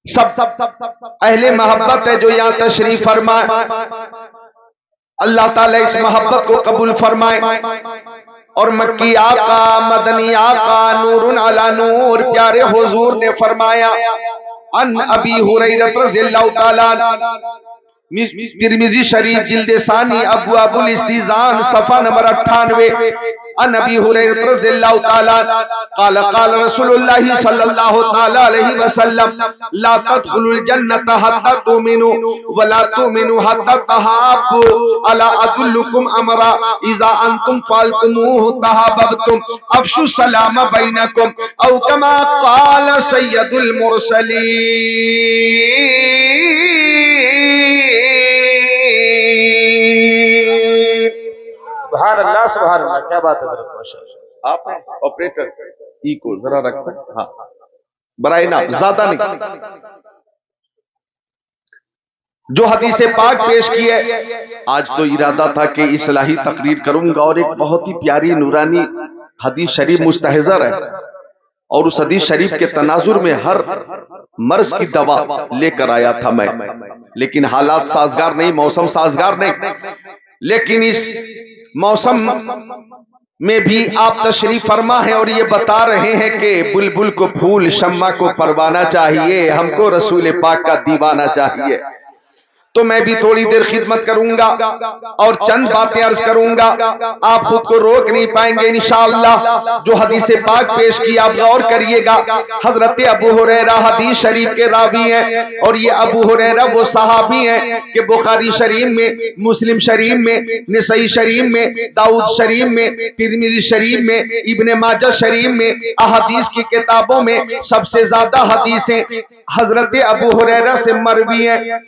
सब अहले मोहब्बत है जो यहाँ तशरीफ फरमाए। अल्लाह ताला इस मोहब्बत को कबूल फरमाए। और मक्की आका, मदनी आका, नूरुन अला नूर प्यारे हुजूर ने फरमाया, अन अबी हुरैरा रज़ियल्लाहु ताला, तिरमिजी शरीफ जिल्द सानी अबू अबुल इस्तिजान सफा नंबर 98, अन अबी हुरैरा रज़ियल्लाहु ताला क़ाल क़ाल रसूलुल्लाह सल्लल्लाहु ताला अलैहि वसल्लम, ला तदखुलुल जन्नत हत्ता तुमिनु व ला तुमिनु हत्ता तहाब्बु, अला अदुल्लुकुम अमरा इज़ा अंतुम फ़अलतुमूहु तहाब्बतुम, अफ़शु सलाम बैनकुम, औ कमा क़ाल सय्यदुल मुरसलीन। सुभान अल्लाह, सुभान अल्लाह, क्या बात है माशाअल्लाह। आप ऑपरेटर ई को जरा रखते, हाँ बराए ना, ज्यादा नहीं। जो हदीस पाक पेश की है, आज तो इरादा था कि इस्लाही तकरीर करूंगा और एक बहुत ही प्यारी नूरानी हदीस शरीफ मुस्तहज़र है, और उस हदीस शरीफ के तनाजुर में हर मर्ज की दवा लेकर आया था मैं, लेकिन हालात साजगार नहीं, मौसम साजगार नहीं। लेकिन इस मौसम में भी आप तशरीफ फरमा है और ये बता रहे हैं कि बुलबुल को फूल, शम्मा को परवाना चाहिए, हमको रसूल पाक का दीवाना चाहिए। तो मैं भी थोड़ी देर खिदमत करूंगा और चंद बातें अर्ज करूंगा, आप खुद को रोक नहीं पाएंगे इंशाअल्लाह। जो हदीस पाक पेश की आप गौर करिएगा। हजरत अबू हुरैरा हदीस शरीफ के रावी हैं, और ये अबू हुरैरा वो सहाबी हैं कि बुखारी शरीफ में, मुस्लिम शरीफ में, नसई शरीफ में, दाऊद शरीफ में, तिरमिजी शरीफ में, इब्ने माजा शरीफ में, अहादीस की किताबों में सबसे ज्यादा हदीसें हजरत अबू हुरैरा से मरवी हैं।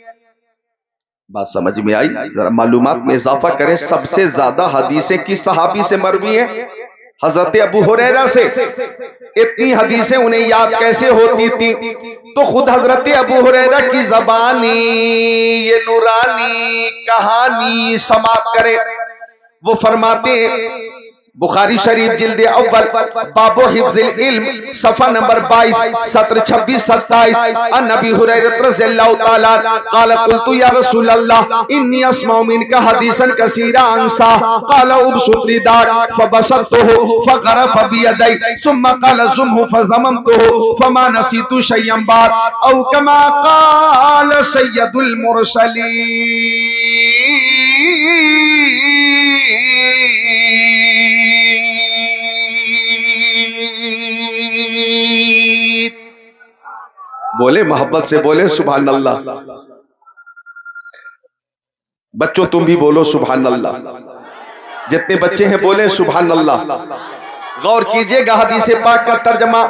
बात समझ में आई? जरा मालूमात में इजाफा करें, सबसे ज्यादा हदीसें किस सहाबी से मरवी हैं? हजरत अबू हुरैरा से। इतनी हदीसें उन्हें याद कैसे होती थी? तो खुद हजरत अबू हुरैरा की जबानी ये नूरानी कहानी समाप्त करें। वो फरमाते हैं, बुखारी शरीफ जिल्द अव्वल बाबो हिफ्ज़िल इल्म सफा नंबर 22 सत्र 26 27, अन नबी हुरैरा रज़ियल्लाहु ताला क़ाल क़ुल्तु या रसूल अल्लाह इन्नी अस्माउ मिनका हदीसन कसीरा अंसा, क़ाल उबसुत रिदाक फबसतहु फग़रफ़ बियदै सुम्मा क़ाल ज़ुमहु फ़ज़ममतहु फमा नसीतु शय्यन बाद, औ कमा क़ाल सय्यदुल मुरसलीन। बोले मोहब्बत से बोले सुभान अल्लाह। बच्चों तुम भी बोलो सुभान अल्लाह, जितने बच्चे हैं बोले सुभान अल्लाह। गौर कीजिएगा हदीस पाक का तर्जमा।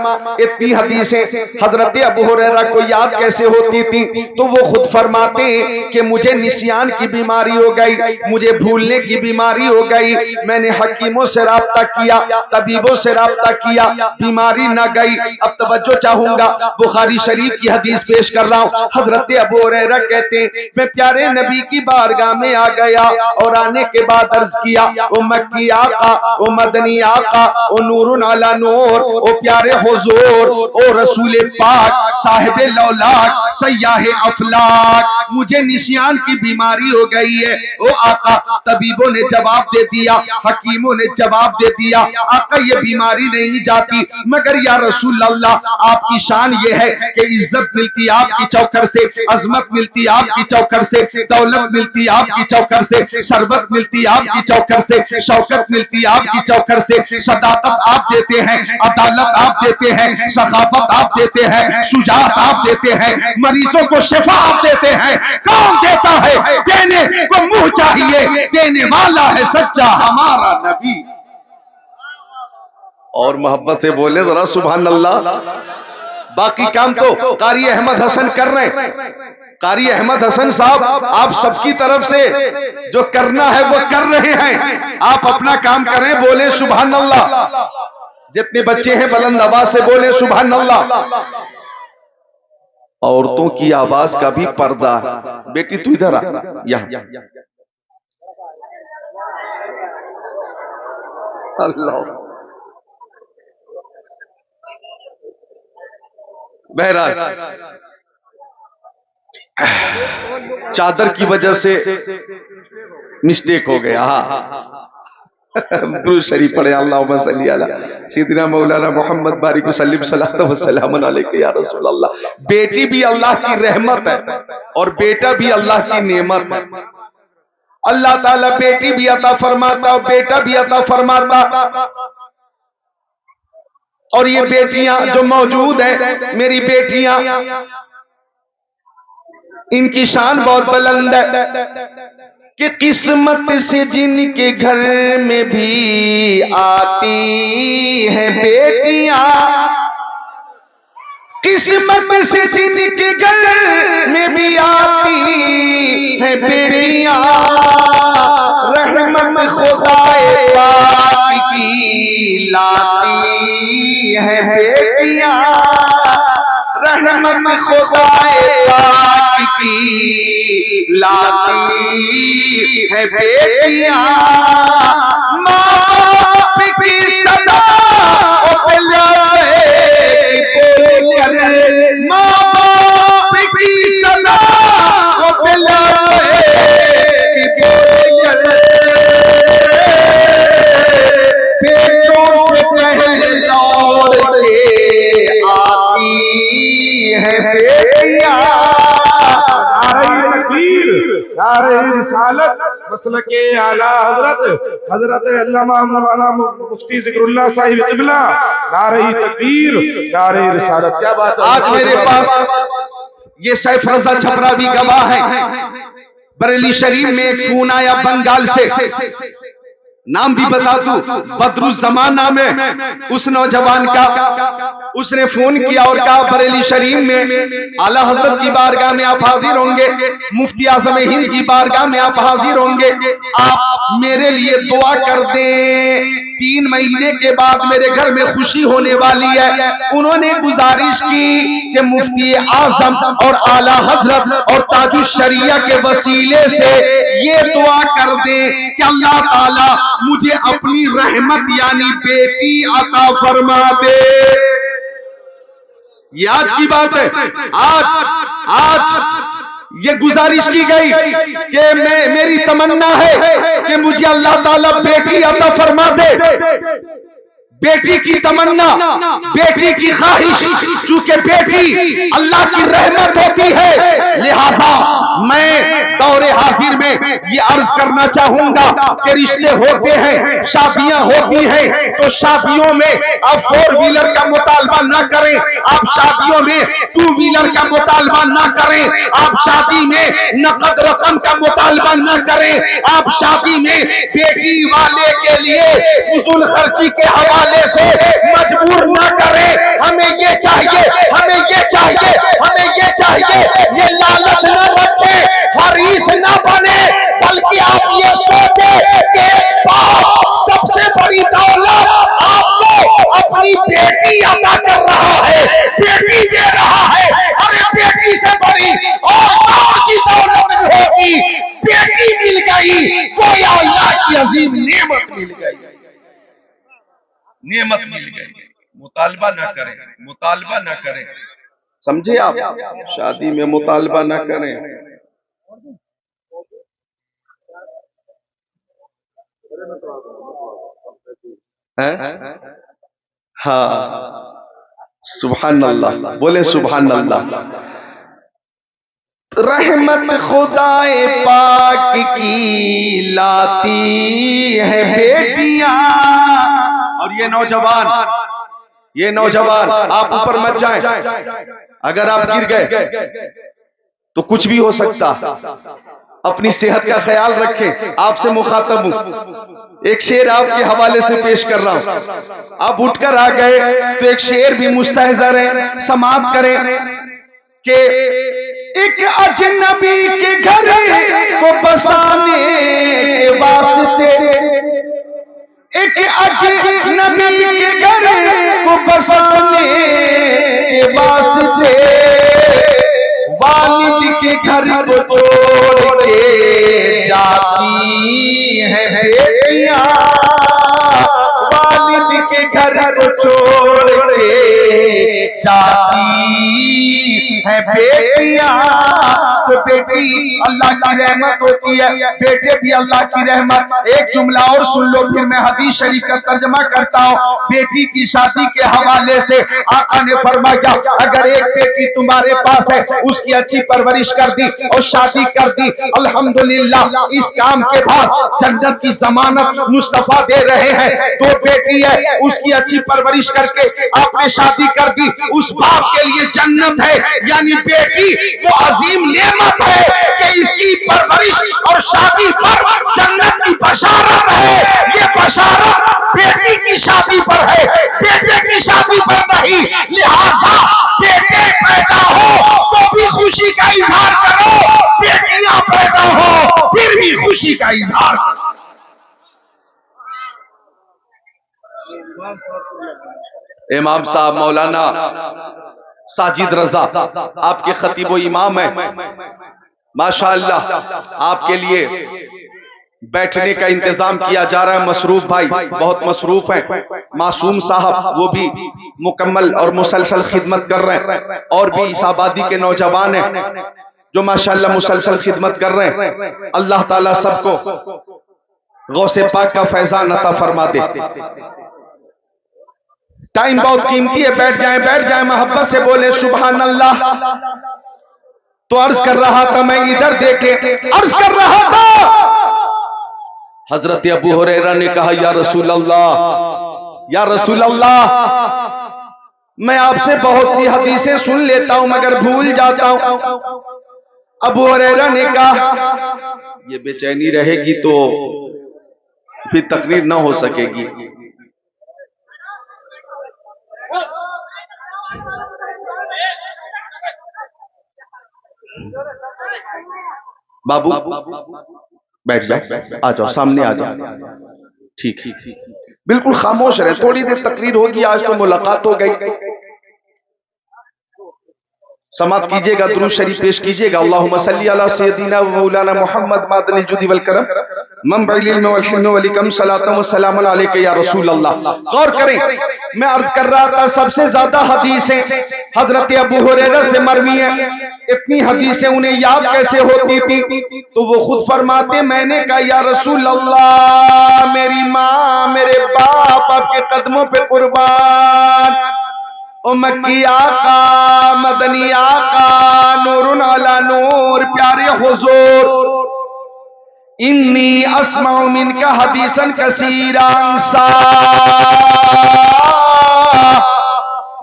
इतनी हदीसें हजरत अबू हुरैरा को याद कैसे होती थी? तो वो खुद फरमाते हैं कि मुझे निसियान की बीमारी हो गई, मुझे भूलने की बीमारी हो गई। मैंने हकीमों से राब्ता किया, तबीबों से राब्ता किया, बीमारी ना गई। अब तवज्जो चाहूंगा, बुखारी शरीफ की हदीस पेश कर रहा हूँ। हजरत अबू हुरैरा कहते हैं, मैं प्यारे नबी की बारगाह में आ गया और आने के बाद अर्ज किया, ओ मक्की आका, ओ मदनी आका, ओ नूरुन अला नूर, ओ प्यारे हुजूर, ओ रसूल पाक, साहिब लौलाक, सयाह अफलाक, मुझे निशियान की बीमारी हो गई है। ओ आका, तबीबों ने जवाब दे दिया, हकीमों ने जवाब दे दिया, आका ये बीमारी नहीं जाती, मगर या रसूल अल्लाह आपकी शान ये है कि इज्जत मिलती आपकी चौखर से, अजमत मिलती आपकी चौखर से, दौलत मिलती आपकी चौखर से, शरबत मिलती आपकी चौखर से, शौकत मिलती आपकी चौखर से, सदाकत आप देते हैं, अदालत आप देते हैं, सखाफत आप देते हैं, शुजाअत आप देते हैं, मरीजों को शिफा आप देते हैं। कौन देता है? देने को मुंह चाहिए, देने वाला है सच्चा हमारा नबी। और मोहब्बत से बोले जरा सुभान अल्लाह। बाकी काम तो कारी अहमद हसन कर रहे हैं। कारी अहमद हसन साहब आप सबकी तरफ से जो करना है वो कर रहे हैं, आप अपना काम करें, बोले सुभान अल्लाह। जितने बच्चे हैं बुलंद आवाज से बोले सुभान अल्लाह। औरतों की आवाज का भी पर्दा है। बेटी तू इधर आ, यहाँ अल्लाह। बहरहाल चादर की वजह से मिस्टेक हो गया। हाँ, दुरूद शरीफ पढ़े, अल्लाहुम्मा सल्ली अला सय्यिदिना मौलाना मोहम्मद बारिक वसल्लम सल्लल्लाहु वसल्लम अलैहि या रसूल अल्लाह। बेटी भी अल्लाह की रहमत है और बेटा भी अल्लाह की नेमत है। अल्लाह ताला बेटी भी अता फरमाता और बेटा भी अता फरमाता। और ये बेटियां जो मौजूद हैं, मेरी बेटियां, इनकी शान बहुत बुलंद है कि किस्मत से जिनके घर में भी आती है बेटियां, किस्मत से जिनके घर में भी आती है बेटियां, रहमत खुदाए पाक की लाती है बेटियां, रहमत खुदाए पाक की लाती है बेटियां, माँ बाप की सदा माँ बाप की सदा पेटों से पहले दौड़ के आती है बेटियां। नारे रिसालत मसलके आला हजरत अल्लामा मौलाना मुफ्ती जिक्रुल्लाह साहिब क़िबला, नारे तकबीर, नारे रिसालत। क्या बात है। आज मेरे पास ये सैफ रज़ा छपरा भी गवाह है। बरेली शरीफ में एक फोन आया बंगाल से, नाम भी बता दूं, बदरुज़्ज़मान नाम है उस नौजवान का। उसने फोन किया और कहा बरेली शरीफ में आला हजरत की बारगाह में आप हाजिर होंगे, मुफ्ती आज़म हिंद की बारगाह में आप हाजिर होंगे, आप मेरे लिए दुआ कर दें। 3 महीने के बाद मेरे घर में खुशी होने वाली है। उन्होंने गुजारिश की कि मुफ्ती आज़म और आला हजरत और ताजुश शरिया के वसीले से ये दुआ कर दें कि अल्लाह ताला मुझे अपनी रहमत यानी बेटी अता फरमा दे। ये आज की बात है। आज ये गुजारिश की गई कि मेरी तमन्ना है कि मुझे अल्लाह ताला बेटी अता फरमा दे। बेटी की तमन्ना, बेटी की ख्वाहिश, चूंकि बेटी अल्लाह की रहमत होती है, लिहाजा मैं दौरे हाजिर में ये अर्ज करना चाहूंगा कि रिश्ते होते हैं, शादियां होती हैं, तो शादियों में आप 4 व्हीलर का मुतालबा ना करें, आप शादियों में 2 व्हीलर का मुतालबा ना करें, आप शादी में नकद रकम का मुतालबा ना करें, आप शादी में बेटी वाले के लिए फुजूल खर्ची के हवाले से मजबूर ना करें। हमें ये चाहिए, हमें ये चाहिए, हमें ये चाहिए, ये लालच ना रखे, हरीस ना बने, बल्कि आप ये सोचे कि बाप सबसे बड़ी दौलत आपको अपनी बेटी अता कर रहा है, बेटी दे रहा है। अरे बेटी से बड़ी और कौन सी दौलत होगी। बेटी मिल गई, कोई अल्लाह की अजीम नेमत मिल गई, नेमत मिल गई। मुतालबा ना करें, मुतालबा ना करें, समझे आप? शादी में मुतालबा ना करें। हाँ, सुभान अल्लाह, बोले सुभान अल्लाह। रहमत खुदाए पाक की लाती है बेटियां। और ये नौजवान आप ऊपर मत जाएं। अगर आप गिर गए तो कुछ भी हो सकता। अपनी सेहत का ख्याल रखें। आपसे मुखातब हूं, एक शेर आपके हवाले से पेश कर रहा हूं। आप उठकर आ गए तो एक शेर भी मुस्तहज़र है, समाप्त करें कि एक अजनबी के घर को बसाने के वास्ते, एक अजनबी के घर को बसाने के वास्ते वालिद के घर को छोड़ के जाती है बेटियां, वालिद के घर को छोड़ के जाती है बेटियां, तो बेटी अल्लाह की रहमत होती है, बेटे भी अल्लाह की रहमत। एक जुमला और सुन लो, फिर मैं हदीस शरीफ का तर्जमा करता हूँ। बेटी की शादी के हवाले से आका ने फरमाया, अगर एक बेटी तुम्हारे पास है, उसकी अच्छी परवरिश कर दी और शादी कर दी, अल्हम्दुलिल्लाह, इस काम के बाद जन्नत की जमानत मुस्तफा दे रहे हैं। दो बेटी है, उसकी अच्छी परवरिश करके आपने शादी कर दी, उस बाप के लिए जन्नत है। यानी बेटी वो अजीम नेमत है कि इसकी परवरिश और शादी पर जन्नत की बशारत है। ये बशारत बेटी की शादी पर है, बेटे की शादी पर नहीं। लिहाजा बेटे पैदा हो तो भी खुशी का इजहार करो, बेटियां पैदा हो फिर भी खुशी का इजहार करो। इमाम साहब मौलाना साजिद रजा आपके खतीब व इमाम है, माशाअल्लाह आपके लिए बैठने का इंतजाम किया जा रहा है। मसरूफ भाई बहुत मसरूफ हैं, मासूम साहब वो भी मुकम्मल और मुसलसल खिदमत कर रहे हैं, और भी इस आबादी के नौजवान हैं जो माशाअल्लाह मुसलसल खिदमत कर रहे हैं। अल्लाह ताला सबको गौसे पाक का फैजान अता फरमा दे। टाइम बहुत कीमती है, बैठ जाएं, मोहब्बत से बोले सुभान अल्लाह। तो अर्ज कर रहा था मैं, इधर देखे, अर्ज कर रहा था, हजरत अबू हुरैरा ने कहा, या रसूल अल्लाह, या रसूल अल्लाह, मैं आपसे बहुत सी हदीसें सुन लेता हूं मगर भूल जाता हूं। अबू हुरैरा ने कहा, ये बेचैनी रहेगी तो फिर तकरीर ना हो सकेगी। बाबू बैठ जाओ, आ जाओ, सामने आ जाओ, ठीक, बिल्कुल खामोश रहे, थोड़ी देर तकरीर होगी, आज तो मुलाकात हो गई। समात कीजिएगा, दुरूद शरीफ पेश कीजिएगा। अल्लाहुम्मा सल्ली अला सय्यदिना व मौलाना मुहम्मद मादनिल जुदी वल करम मंबइल इल्म वल हिल्म वल इकम सलातन व सलामुन अलैका या रसूल अल्लाह। गौर करें, मैं अर्ज कर रहा था सबसे ज्यादा हदीसें हजरत अबू हुरैरा से मरवी हैं। इतनी हदीसें उन्हें याद कैसे होती थी? तो वो खुद फरमाते, मैंने कहा या रसूल अल्लाह, मेरी माँ मेरे बाप आपके कदमों पे कुर्बान, ओ मक्की आका, मदनी आका, नूरुन अला नूर, प्यारे हुजूर, इन्नी अस्माउ मिनका हदीसन कसीरा,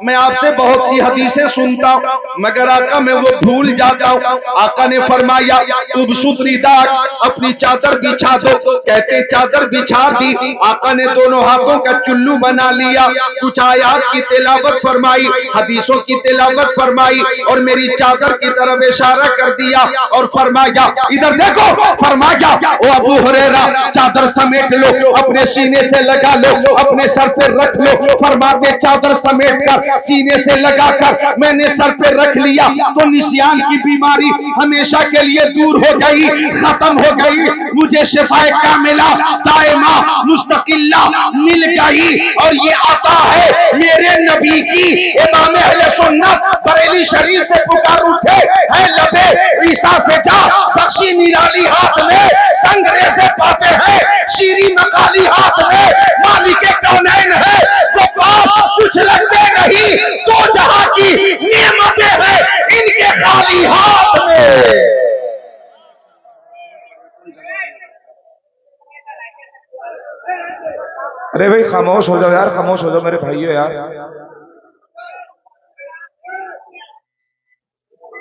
मैं आपसे बहुत सी हदीसें सुनता हूं मगर आका मैं वो भूल जाता हूं। आका ने फरमाया, तुब सुतरीदाक, अपनी चादर बिछा दो। कहते चादर बिछा दी, आका ने दोनों हाथों का चुल्लू बना लिया, कुछ आयात की तिलावत फरमाई, हदीसों की तिलावत फरमाई और मेरी चादर की तरफ इशारा कर दिया और फरमाया, इधर देखो, फरमाया, ओ अबू हुरैरा, चादर समेट लो, अपने सीने से लगा लो, अपने सर पे रख लो। फरमाते चादर समेट कर सीने से लगाकर मैंने सर पे रख लिया तो निसियान की बीमारी हमेशा के लिए दूर हो गई, खत्म हो गई। मुझे शिफाए कामिला दायमा मुस्तकिल्ला मिल गई और ये आता है मेरे नबी की। इमाम अहले सुन्नत बरेली शरीफ से पुकार उठे है, लबे ईसा से जा, बख्शी निराली हाथ में, संगरे से पाते हैं, शीरी मकाली हाथ में, मालिक कौनैन है वो पास, कुछ लगते नहीं, तो जहां की नेमतें हैं इनके खाली हाथ में। अरे भाई खामोश हो जाओ यार, खामोश हो जाओ मेरे भाइयों यार।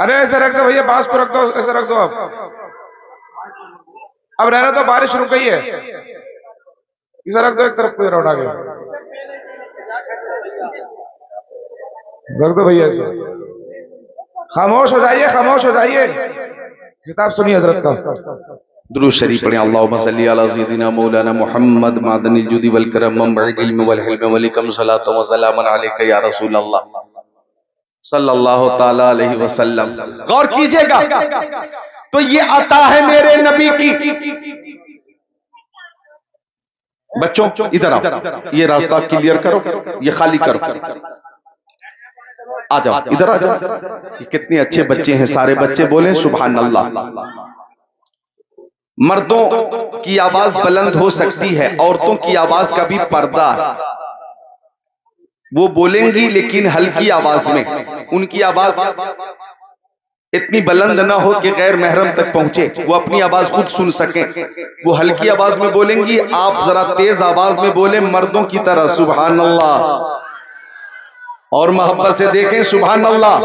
अरे ऐसे रख दो भैया, बांस को रख दो, ऐसे रख दो। अब रहने तो, बारिश रुक गई है, इसे रख दो एक तरफ को, उठा के रख दो भैया ऐसे। खामोश हो जाइए, खामोश हो जाइए, किताब सुनिए हजरत का। दुरूद शरीफ पढ़ें। अल्लाहुम्मा सल्ली अला सय्यदिना मौलाना मुहम्मद मादनिल जुदी वल करम मंबइल इल्म वल हिल्म वल इकम सलातन व सलामुन अलैका या रसूल अल्लाह सल्लल्लाहु ताला अलैहि वसल्लम। गौर कीजिएगा, तो ये अता है मेरे नबी की। बच्चों इधर आओ, ये रास्ता क्लियर करो, ये खाली करो। आ जाओ, इधर आ जाओ। ये कितने अच्छे बच्चे हैं, सारे बच्चे बोले सुभान अल्लाह। मर्दों की आवाज बुलंद हो सकती है, औरतों की आवाज का भी पर्दा है। वो बोलेंगी लेकिन हल्की आवाज में, उनकी आवाज इतनी बुलंद ना हो कि गैर महरम तक पहुंचे, वो अपनी आवाज खुद सुन सकें। वो हल्की आवाज में बोलेंगी, आप जरा तेज आवाज में बोले मर्दों की तरह सुभान अल्लाह, और मोहब्बत से देखें सुभान अल्लाह,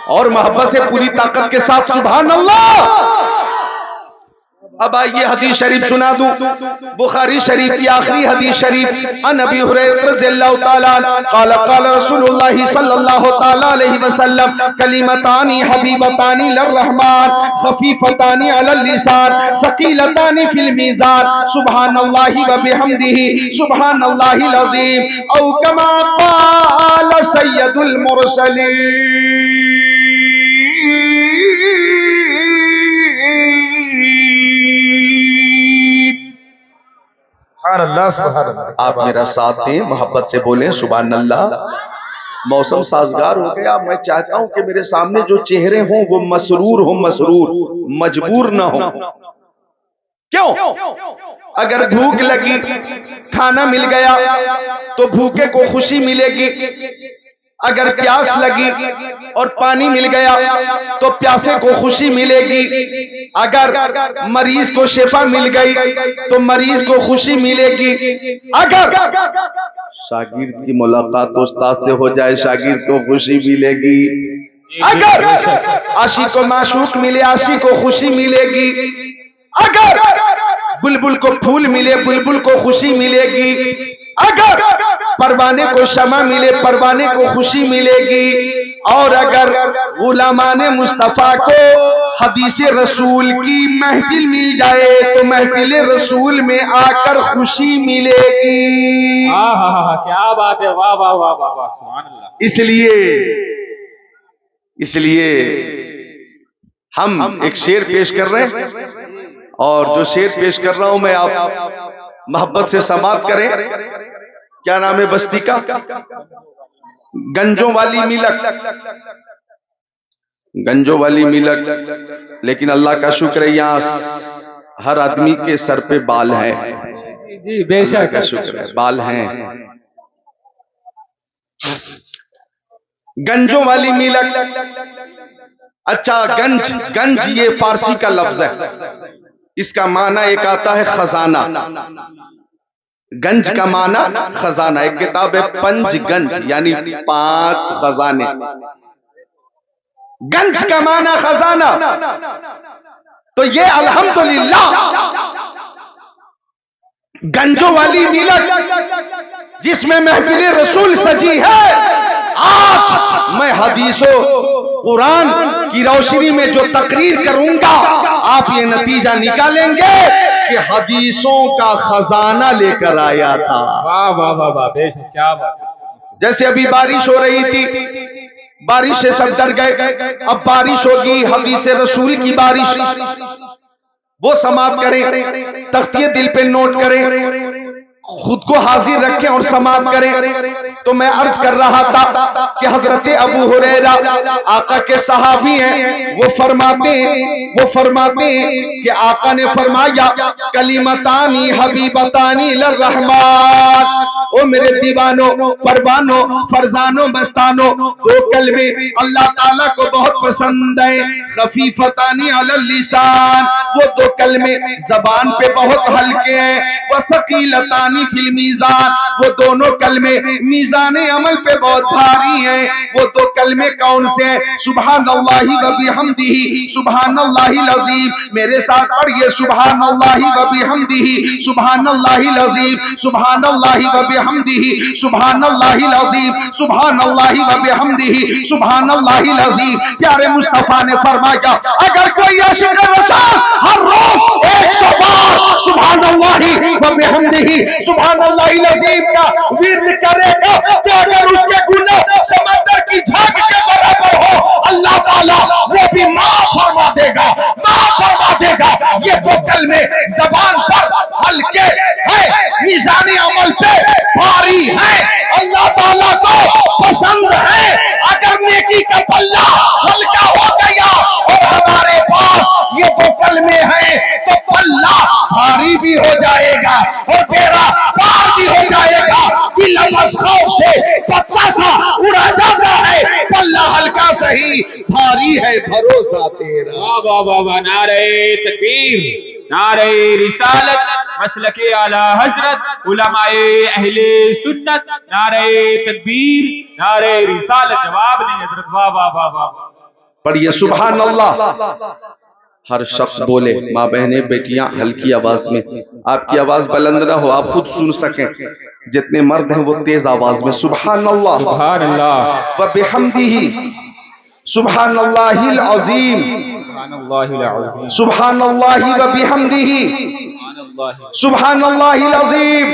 और मोहब्बत से पूरी ताकत के साथ सुभान अल्लाह। अब आइए हदीस शरीफ सुना दूं, बुखारी शरीफ की आखिरी हदीस शरीफ। अन अबी हुरैरा रज़ियल्लाहु ताला क़ाल क़ाल रसूलुल्लाह सल्लल्लाहु ताला अलैहि वसल्लम कलिमतानी हबीबतानी लिर्रहमान खफीफतानी अलल लिसान सकीलतानी फिल मीज़ान सुब्हानल्लाहि व बिहम्दिही सुब्हानल्लाहिल अज़ीम औ कमा क़ाल सय्यदुल मुरसलीन। आप मेरा साथ दें, मोहब्बत से बोलें सुभान अल्लाह। मौसम साजगार हो गया, मैं चाहता हूं कि मेरे सामने जो चेहरे हों वो मसरूर हो, मसरूर, मजबूर ना हो। क्यों? अगर भूख लगी, खाना मिल गया तो भूखे को खुशी मिलेगी। अगर प्यास लगी और पानी मिल गया तो प्यासे को खुशी मिलेगी। अगर मरीज को शिफा मिल गई तो मरीज को खुशी मिलेगी। अगर शागिर्द की मुलाकात उस्ताद से हो जाए, शागिर्द को खुशी मिलेगी। अगर आशिक को माशूक मिले, आशिक को खुशी मिलेगी। अगर बुलबुल को फूल मिले, बुलबुल को खुशी मिलेगी। अगर परवाने को शमा मिले, परवाने को खुशी मिलेगी। और अगर गुलामाने मुस्तफा को हदीस रसूल की महफिल मिल जाए तो महफिल रसूल में आकर खुशी मिलेगी। क्या बात है, वाह वाह वाह वाह वाह, सुभान अल्लाह। इसलिए हम एक शेर पेश कर रहे हैं, और जो शेर पेश कर रहा हूं मैं, आप मोहब्बत से समाप्त करें। क्या नाम है बस्ती का? गंजों वाली मिलक, गंजों वाली मिलक। लेकिन अल्लाह का शुक्र है यहाँ हर आदमी के सर पे बाल है। जी बेशक का शुक्र है, बाल हैं। गंजों वाली मिलक। अच्छा, गंज, गंज ये फारसी का लफ्ज है। इसका माना एक आता है खजाना। गंज का माना खजाना। एक किताब है पंच गंज, यानी 5 खजाने। गंज का माना खजाना। तो ये अल्हम्दुलिल्लाह गंजों वाली मिलक जिसमें महफिल रसूल सजी है। आज मैं हदीसों कुरान की रोशनी में जो तकरीर करूंगा, आप ये नतीजा निकालेंगे कि हदीसों का खजाना लेकर आया था। वाह वाह वाह वाह, बेशक, क्या बात है। जैसे अभी बारिश हो रही थी, बारिश से सब डर गए, अब बारिश होगी, हदीस रसूल की बारिश। वो समाप्त करें, तख्तिये दिल पे नोट करें, खुद को हाजिर रखें और समाप्त करें। तो मैं अर्ज कर रहा था कि हजरत अबू हुरैरा आका के सहाबी हैं, वो फरमाते कि आका ने फरमाया कलिमतानी हबीबतानी लिर्रहमान। ओ मेरे दीवानों, परवानों, फरजानों, मस्तानों, 2 कलमे अल्लाह ताला को बहुत पसंद है। खफीफतानी अलल लिसान, वो 2 कलमे जबान पे बहुत हल्के हैं। व सकीलतानी फिल मीज़ान, वो दोनों कलमे मीज़ाने अमल पे बहुत भारी हैं। वो 2 कलमे कौन से हैं? सुब्हानल्लाहि व बिहम्दिही सुब्हानल्लाहिल अज़ीम। मेरे साथ पढ़िए, सुब्हानल्लाहि व बिहम्दिही सुब्हानल्लाहिल अज़ीम, सुब्हानल्लाहि व बिहम्दिही सुब्हानल्लाहिल अज़ीम, सुब्हानल्लाहि व बिहम्दिही सुब्हानल्लाहिल अज़ीम। प्यारे मुस्तफा ने फरमाया, अगर कोई आशिक रसूल हर रोज 100 बार सुब्हानल्लाहि व बिहम्दिही सुब्हानल्लाहिल अज़ीम का विर्द करेगा तो अगर उसके गुनाह समंदर की झाग के बराबर हो, अल्लाह ताला वो भी माफ फरमा देगा, माफ फरमा देगा। ये 2 कलमे जबान पर हल्के हैं, मीज़ानी अमल पे भारी है, अल्लाह ताला को पसंद है। अगर नेकी का पल्ला हल्का हो गया और हमारे पास ये दो कलमे हैं तो पल्ला भारी भी हो जाएगा और बेड़ा पार भी हो जाएगा। बिलमस खौफ से पत्ता सा उड़ा जाता है, पल्ला हल्का सही भारी है भरोसा तेरा। वाह वाह वाह वाह, नारे तकबीर, नारे रिसालत, मसलके आला हजरत, उलमाए अहले सुन्नत, नारे तकबीर, नारे रिसालत। जवाब नहीं हजरत, वाह वाह वाह वाह। पढ़िए सुभान अल्लाह। हर शख्स बोले, माँ बहने बेटियां हल्की आवाज में, आपकी आवाज बुलंद ना हो, आप खुद सुन सकें। जितने मर्द हैं वो तेज आवाज में सुभान अल्लाह सुभान अल्लाह व बिहम्दिही सुभान अल्लाहिल अज़ीम सुभान अल्लाहि व बिहम्दिही सुभान अल्लाहिल अज़ीम।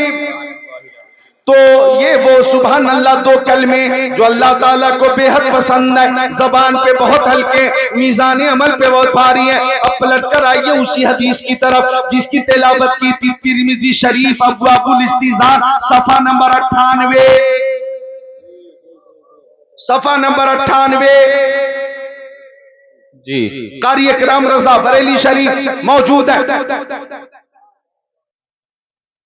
तो ये वो सुभान अल्लाह दो कलमे जो अल्लाह ताला को बेहद पसंद है, जबान पे बहुत हल्के, मीज़ान अमल पे बहुत भारी है। अब पलट कर आइए उसी हदीस की तरफ जिसकी तिलावत की थी तिरमिज़ी शरीफ अब्वाबुल इस्तिज़ान सफ़ा नंबर 98, सफ़ा नंबर 98 जी। कारी इकराम रज़ा बरेली शरीफ मौजूद है।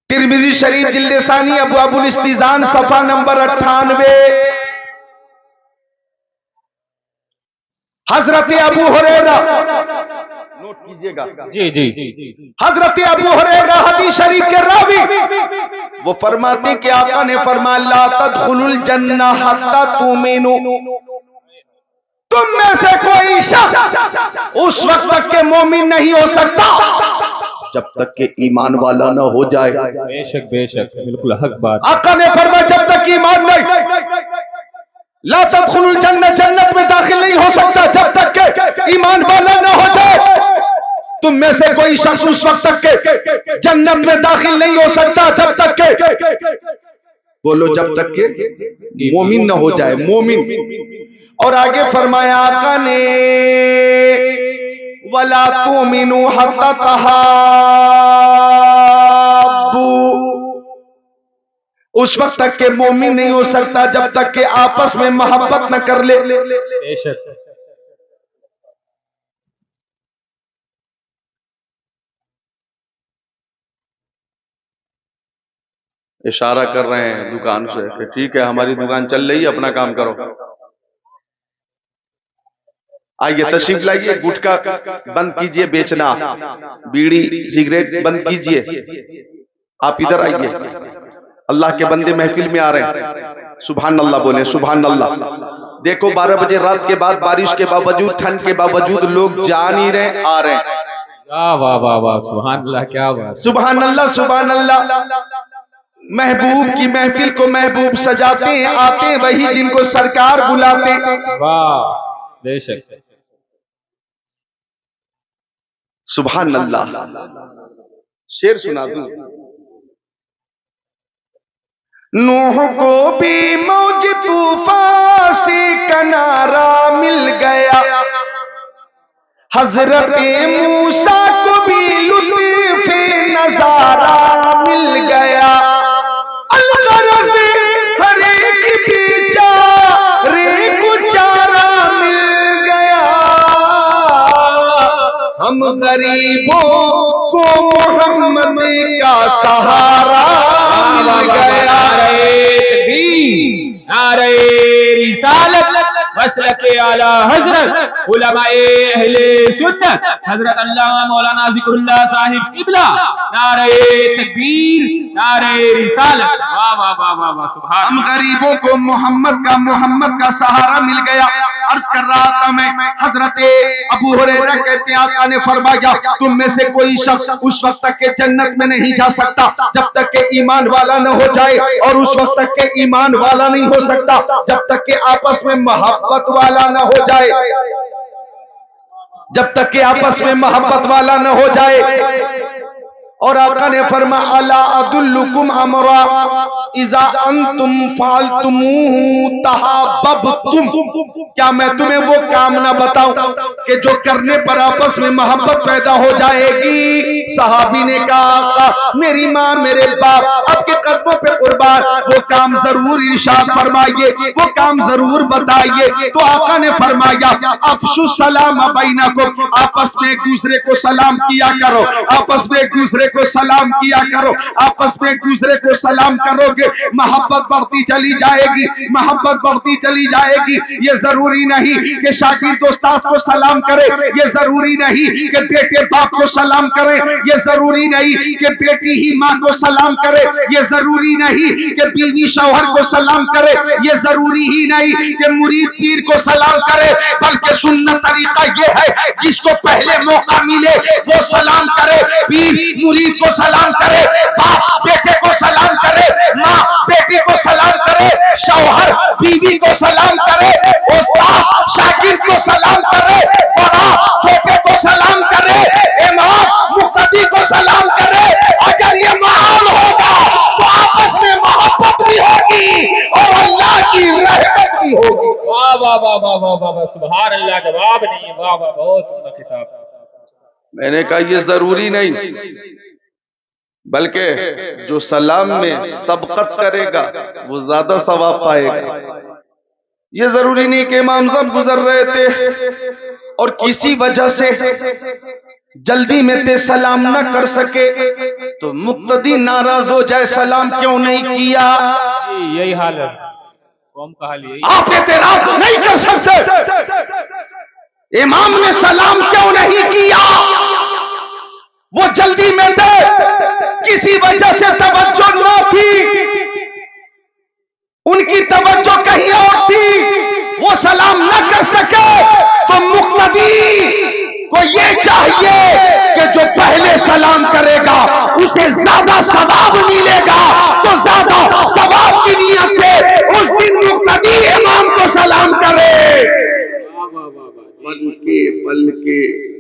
तिरमिज़ी शरीफ जिल्द सानी अब्वाबुल इस्तिज़ान सफ़ा नंबर 98। हजरत अबू हुरैरा, नोट कीजिएगा, जी जी। हजरत अबू हुरैरा हदीस शरीफ के रावी, वो फरमाते कि आका ने फरमाया ला तदखुलुल जन्नह हत्ता तुमिनु, तुम में से कोई शख्स उस वक्त तक के मोमिन नहीं हो सकता जब तक के ईमान वाला न हो जाए। बेशक बेशक, बिल्कुल हक बात। आका ने फरमाया जब तक ईमान नहीं, ला तदखुलुल जन्नह, जन्नत में दाखिल नहीं हो सकता जब तक के ईमान वाला न हो जाए। तुम में से कोई शख्स उस वक्त तक के जन्नत में दाखिल नहीं हो सकता जब तक के, बोलो जब तक के मोमिन न हो जाए, मोमिन। और आगे फरमाया आका ने वला तुमिनु हत्ता तहाब्बू, उस वक्त तक के मोमिन नहीं हो सकता जब तक के आपस में मोहब्बत न कर ले। बेशक। इशारा कर रहे हैं दुकान से कि ठीक है हमारी दुकान चल रही है, अपना काम करो। आइए तशरीफ लाइए, गुटखा बंद कीजिए बेचना, बीड़ी सिगरेट बंद कीजिए। आप इधर आइए, अल्लाह के बंदे महफिल में आ रहे हैं। सुभान अल्लाह बोले, सुभान अल्लाह। देखो 12 बजे रात के बाद बारिश के बावजूद, ठंड के बावजूद लोग जा नहीं रहे, आ रहे हैं। वाह वाह वाह वाह, सुभान अल्लाह, क्या बात। सुभान अल्लाह, सुभान अल्लाह। महबूब की महफिल को महबूब सजाते हैं, आते हैं वही जिनको सरकार बुलाते हैं। वाह, बेशक। सुभान अल्लाह। शेर सुना दूं, नूह को भी मौज तूफान से किनारा मिल गया, हजरत मूसा को भी लुत्फ नजारा मिल गया। अलगरज हर एक बेचारे को चारा मिल गया, हम गरीबों को मोहम्मद का सहारा मिल गया। नारे रिसालत, मसलके आला हजरत, उलमाए अहले सुन्नत, हजरत अल्लामा मौलाना जिक्रुल्लाह साहिब किबला, नारे तकबीर, नारे रिसालत। वाह वाह वाह वाह वाह, सुभान। हम गरीबों को मोहम्मद का सहारा मिल गया। अर्ज कर रहा था मैं, हजरत अबू हुरैरा कहते हैं आका ने फरमाया तुम में से कोई शख्स उस वक्त तक के जन्नत में नहीं जा सकता जब तक के ईमान वाला न हो जाए, और उस वक्त तक के ईमान वाला नहीं हो सकता जब तक के आपस में मोहब्बत वाला न हो जाए, जब तक के आपस में मोहब्बत वाला न हो जाए। और आका ने फरमाया अला अदुल्लुकुम अमरा इज़ा अंतुम फालतुमूहु तहाब्बतुम, क्या मैं तुम्हें वो काम ना बताऊं कि जो करने पर आपस में मोहब्बत पैदा हो जाएगी। सहाबी ने कहा आका मेरी माँ मेरे बाप आपके कदमों पे कुर्बान, वो काम जरूर इरशाद फरमाइए, वो काम जरूर बताइए। तो आका ने फरमाया अफशु सलाम बैनकुम, आपस में एक दूसरे को सलाम किया करो, आपस में एक दूसरे को सलाम किया करो, आपस में एक दूसरे को सलाम करोगे मोहब्बत बढ़ती चली जाएगी, मोहब्बत बढ़ती चली जाएगी। ये जरूरी नहीं कि शागिर्द उस्ताद को सलाम करे, ये जरूरी नहीं कि बेटे बाप को सलाम करे, ये जरूरी नहीं कि बेटी ही माँ को सलाम करे, ये जरूरी नहीं कि बीवी शौहर को सलाम करे, ये जरूरी ही नहीं कि मुरीद पीर को सलाम करे, बल्कि सुन्नत तरीका ये है जिसको पहले मौका मिले वो सलाम करे। पीर मुरीद को सलाम करे, बाप बेटे को सलाम करे, माँ बेटी को सलाम करे, शौहर बीवी को सलाम करे, उस्ताद शागिर्द को सलाम करे, बड़ा छोटे को सलाम करे, इमाम मुक्तदी को सलाम करे। अगर ये माहौल होगा तो आपस में मोहब्बत भी होगी और अल्लाह की रहमत भी होगी। वाह वाह वाह वाह वाह वाह वाह, सुभान अल्लाह, जवाब नहीं है, वाह वाह, बहुत उम्दा खिताब। मैंने कहा ये जरूरी नहीं, बल्कि जो सलाम में सबकत करेगा वो ज्यादा सवाब पाएगा। ये जरूरी नहीं कि इमाम साहब गुजर रहे थे और किसी वजह से जल्दी में ते सलाम न कर सके तो मुक्तदी नाराज हो जाए, सलाम क्यों नहीं किया। यही हाल है कौम का हाल, यही आप एतराज नहीं कर सकते, इमाम ने सलाम क्यों नहीं किया, वो जल्दी में थे, किसी वजह से तवज्जो न थी, उनकी तवज्जो कहीं और थी, वो सलाम न कर सके तो मुक्तदी को ये चाहिए कि जो पहले सलाम करेगा उसे ज्यादा सवाब मिलेगा, तो ज्यादा सवाब की नियत से उस दिन मुक्तदी इमाम को सलाम करे।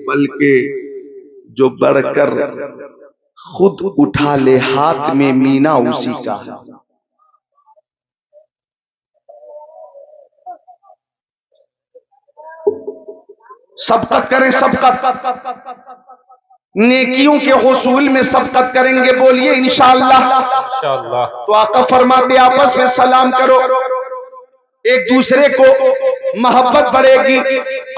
बल्कि जो बढ़कर खुद उठा ले हाथ में मीना उसी का है। सबकत करें, सबकत नेकियों के हुसूल में सबकत करेंगे, बोलिए इंशाअल्लाह। इंशाअल्लाह। तो आका फरमाते आपस में सलाम करो, एक दूसरे को मोहब्बत बढ़ेगी।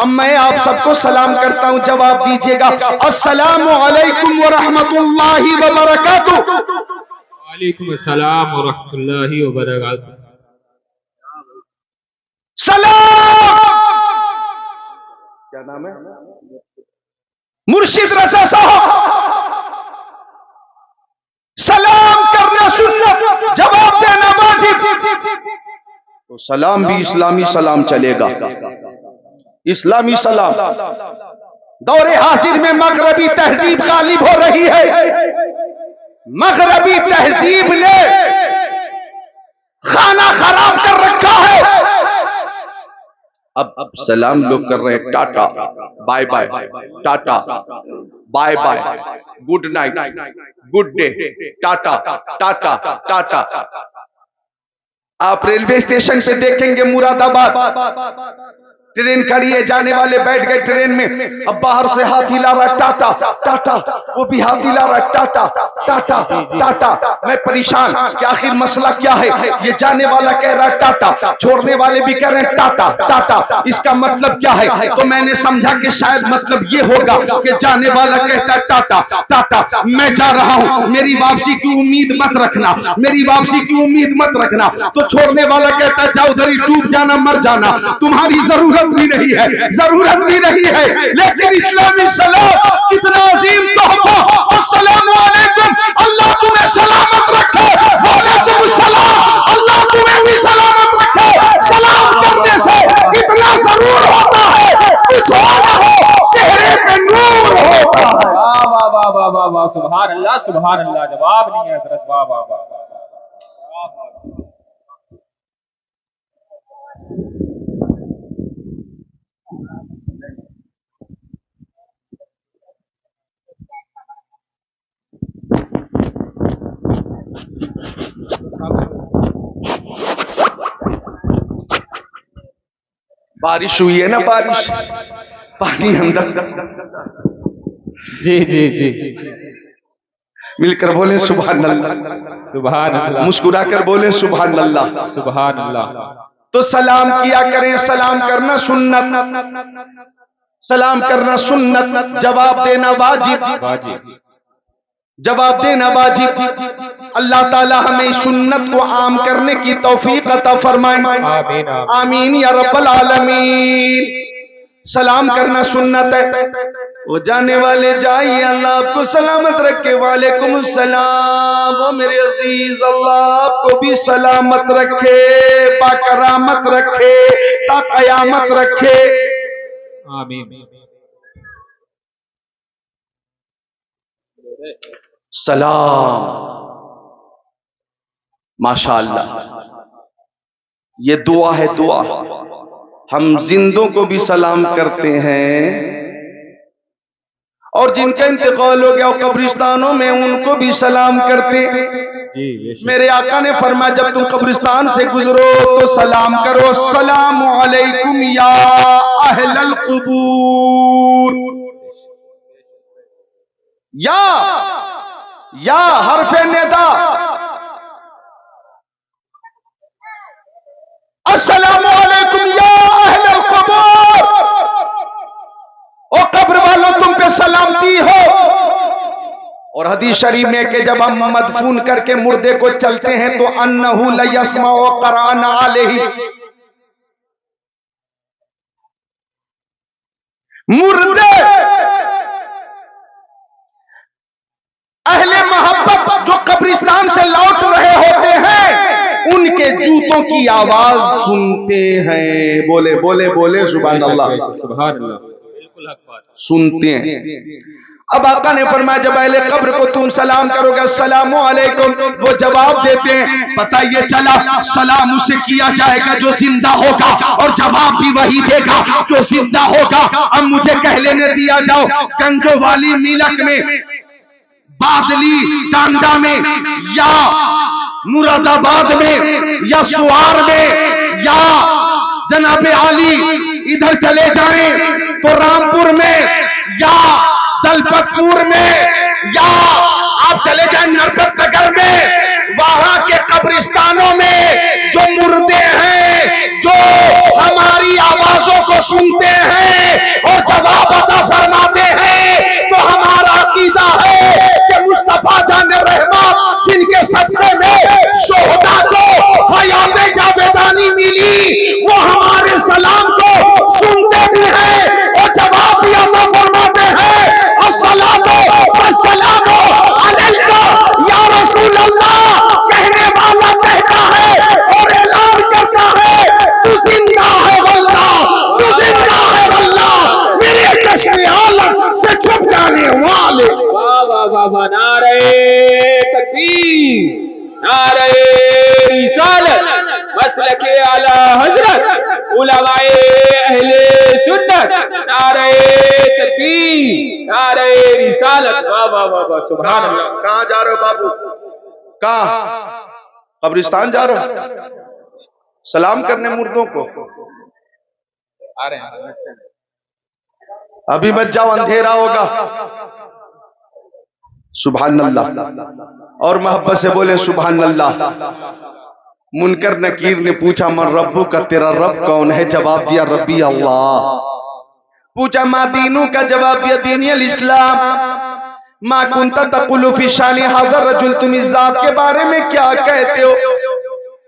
अब मैं आप सबको सलाम करता हूं, जवाब दीजिएगा। अस्सलामु अलैकुम व रहमतुल्लाहि व बरकातुहू। वालेकुम अस्सलाम व रहमतुल्लाहि व बरकातुहू। सलाम, क्या नाम है? मुर्शिद रजा साहब। सलाम करना सुन्नत, जवाब देना वाजिब। तो सलाम भी इस्लामी सलाम चलेगा, इस्लामी सलाम। दौरे हाजिर में मगरबी तहजीब गालिब हो रही है। मगरबी तहजीब ने खाना खराब कर रखा है। अब सलाम लोग कर रहे हैं tata bye bye, tata bye bye, good night, good day, tata tata tata. आप रेलवे स्टेशन पे देखेंगे मुरादाबाद, ट्रेन खड़ी है, जाने वाले बैठ गए ट्रेन में, अब बाहर से हाथ हिला रहा है टाटा टाटा, वो भी हाथ हिला रहा है टाटा टाटा टाटा। मैं परेशान कि आखिर मसला क्या है। ये जाने वाला कह रहा है टाटा, छोड़ने वाले भी कह रहे हैं टाटा टाटा, इसका मतलब क्या है। तो मैंने समझा कि शायद मतलब ये होगा कि जाने वाला कहता है टाटा टाटा, मैं जा रहा हूं, मेरी वापसी की उम्मीद मत रखना, मेरी वापसी की उम्मीद मत रखना। तो छोड़ने वाला कहता है जाओ उधर ही डूब जाना, मर जाना, तुम्हारी जरूरत भी नहीं है, जरूरत भी नहीं है। लेकिन इस्लामी सलाम कितना अजीम तोहफा। अस्सलामु अलैकुम, अल्लाह तुम्हें सलामत रखे। वालेकुम सलाम, अल्लाह तुम्हें भी सलामत रखे। सलाम करने से कितना जरूर होता है, कुछ हो ना हो चेहरे पे नूर होता है। वाह वाह वाह वाह वाह वाह, सुभान अल्लाह, सुभान अल्लाह, जवाब नहीं है हजरत, वाह वाह वाह। बारिश हुई है ना, बारिश, पानी अंदर। जी जी जी। मिलकर बोले सुभान अल्लाह, सुभान अल्लाह, मुस्कुरा कर बोले सुभान अल्लाह। सुभान अल्लाह। तो सलाम किया करें, सलाम करना सुन्नत, सलाम करना सुन्नत, जवाब देना वाजिब, वाजिब। जवाब देना वाजिब। अल्लाह ताला हमें सुन्नत को आम करने की तौफीक अता फरमाए, आमीन आमीन या रब्बल आलमीन। सलाम करना सुन्नत है। वो जाने वाले जाइए, अल्लाह आपको सलामत रखे। वालेकुम सलाम। वो मेरे अजीज, अल्लाह आपको भी सलामत रखे, बाकरामत रखे, ता कयामत रखे। आमीन। सलाम, माशाअल्लाह, ये दुआ है, दुआ। हम जिंदों को भी सलाम करते हैं और जिनका इंतकाल हो गया कब्रिस्तानों में उनको भी सलाम करते हैं। मेरे आका ने फरमाया जब तुम कब्रिस्तान से गुजरो तो सलाम करो, अस्सलामु अलैकुम या अहलल कुबूर। या हरफे नेदा, अस्सलामु अलैकुम या अहलल कुबूर। ओ कब्र वालों, तुम पे सलामती हो। और हदीस शरीफ में कि जब हम मदफून करके मुर्दे को चलते हैं तो अन्नहु लयस्माउ क़ुरान अलैहि, मुर्दे अहले मोहब्बत जो कब्रिस्तान से लौट रहे होते हैं उनके जूतों की आवाज सुनते हैं। बोले बोले बोले सुभान अल्लाह, सुभान अल्लाह। बिल्कुल हक बात। सुनते हैं। अब आका ने फरमाया जब अहले कब्र को तुम सलाम करोगे अस्सलामु अलैकुम, वो जवाब देते हैं। पता ये चला सलाम उसे किया जाएगा जो जिंदा होगा और जवाब भी वही देगा जो जिंदा होगा। अब मुझे कह लेने दिया जाओ, गंजो वाली मिलक में, बादली टांडा में, या मुरादाबाद में, या सुआर में, या जनाबे आली इधर चले जाएं तो रामपुर में, या दलपतपुर में, या आप चले जाएं नरकतनगर में, वहां के कब्रिस्तानों में जो मुर्दे हैं जो हमारी आवाजों को सुनते हैं और जवाब अता फरमाते हैं, तो हमारा अकीदा है कि मुस्तफा जान रहमत जिनके सदक़े में शोहदा को हयात जावेदानी मिली, वो हमारे सलाम को सुनते भी हैं और जवाब भी अता फरमाते हैं। अस्सलामु वस्सलामु अलैका या रसूल अल्लाह कहने वाला कहता है और ऐलान करता है, तू जिंदा है वल्लाह, तू जिंदा है वल्लाह, मेरे चश्मे आलम से छुप जाने वाले। वाह वाह वाह वाह। नारे तकबीर, नारे रिसालत, मसलके आला हजरत, उलमाए अहले सुन्नत, नारे तकबीर, नारे रिसालत। वाह वाह वाह वाह। सुभान अल्लाह। कहाँ जा रहे हो बाबू? कहाँ? कब्रिस्तान जा रहे हो सलाम करने मुर्दों को? आ रहे हैं। अभी मत जाओ, अंधेरा होगा। सुभान अल्लाह। और मोहब्बत से बोले सुभान अल्लाह। मुनकर नकीर ने पूछा मन रब्बू का, तेरा रब कौन है? जवाब दिया रब्बी अल्लाह। पूछा मा दीनू का? जवाब दिया दीनी अल इस्लाम। मा कुंता तकुलु फी शानी हाज़ा रजुल, तुम इस जात के बारे में क्या कहते हो?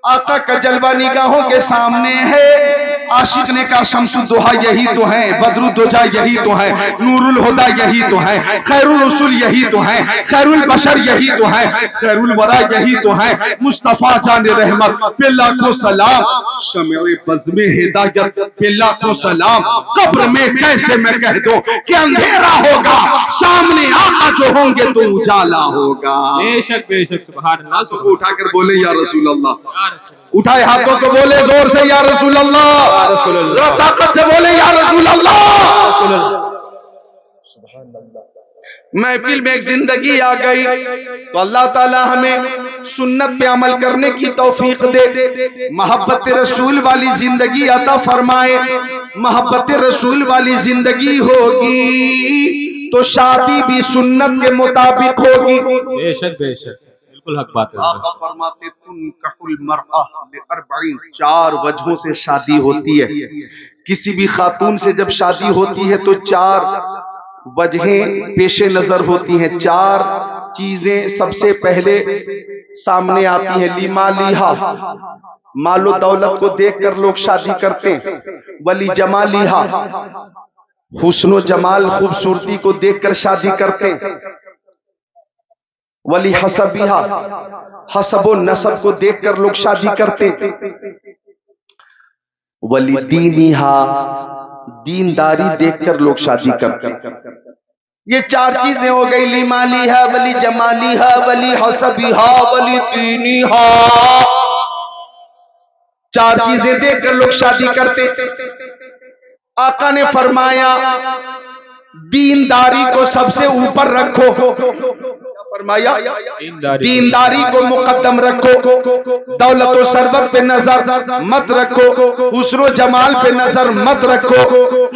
आका का जलवा निगाहों के सामने है। आशिक ने कहा शम्सुद्दोहा यही तो है, बदरुद्दोजा यही तो है, नूरुल हुदा यही तो है, खैरुल रसूल यही तो है, खैरुल बशर यही तो है, खैरुल वरा यही तो है, मुस्तफा जान रहमत पे लाखों सलाम, शमे बज़्मे हिदायत पे लाखों सलाम। कब्र में कैसे मैं कह दूं कि अंधेरा होगा, सामने आका जो होंगे तो उजाला होगा। बेशक बेशक। सुभान अल्लाह। हाथों को उठाकर बोले या रसूल अल्लाह। उठाए हाथों को बोले जोर से या रसूल अल्लाह। जरा ताकत से बोले या रसूल अल्लाह। महफिल में एक जिंदगी आ गई तो अल्लाह ताला हमें सुन्नत पे अमल करने की तौफीक दे, मोहब्बत रसूल वाली जिंदगी अता फरमाए। मोहब्बत रसूल वाली जिंदगी होगी तो शादी भी सुन्नत के मुताबिक होगी। बेशक बेशक, बिल्कुल हक बात है। आका फरमाते तुनकहुल मरअह लिअरबईन, 4 वजहों से शादी होती है। किसी भी खातून से जब शादी होती है तो 4 वजहें पेशे नजर होती हैं, 4 चीजें सबसे पहले सामने आती हैं। लिमा लिहा, मालो दौलत को देखकर लोग शादी करते हैं। वली जमालिहा, हुस्नो जमाल खूबसूरती को देखकर शादी करते हैं। वली हसबिहा, हसबो नसब को देखकर लोग शादी करते हैं। वली दीनिहा, दीनदारी देखकर लोग शादी करते हैं। ये 4 चीजें हो गई, लिमालिहा, वली जमालिहा, वली हसबिहा, वली दीनिहा। 4 चीजें देखकर लोग शादी करते। आका ने फरमाया दीनदारी को सबसे ऊपर रखो। फरमाया दीनदारी को मुकद्दम रखो, दौलत और सरवत पे नजर मत रखो, हुस्न और जमाल पे नजर मत रखो,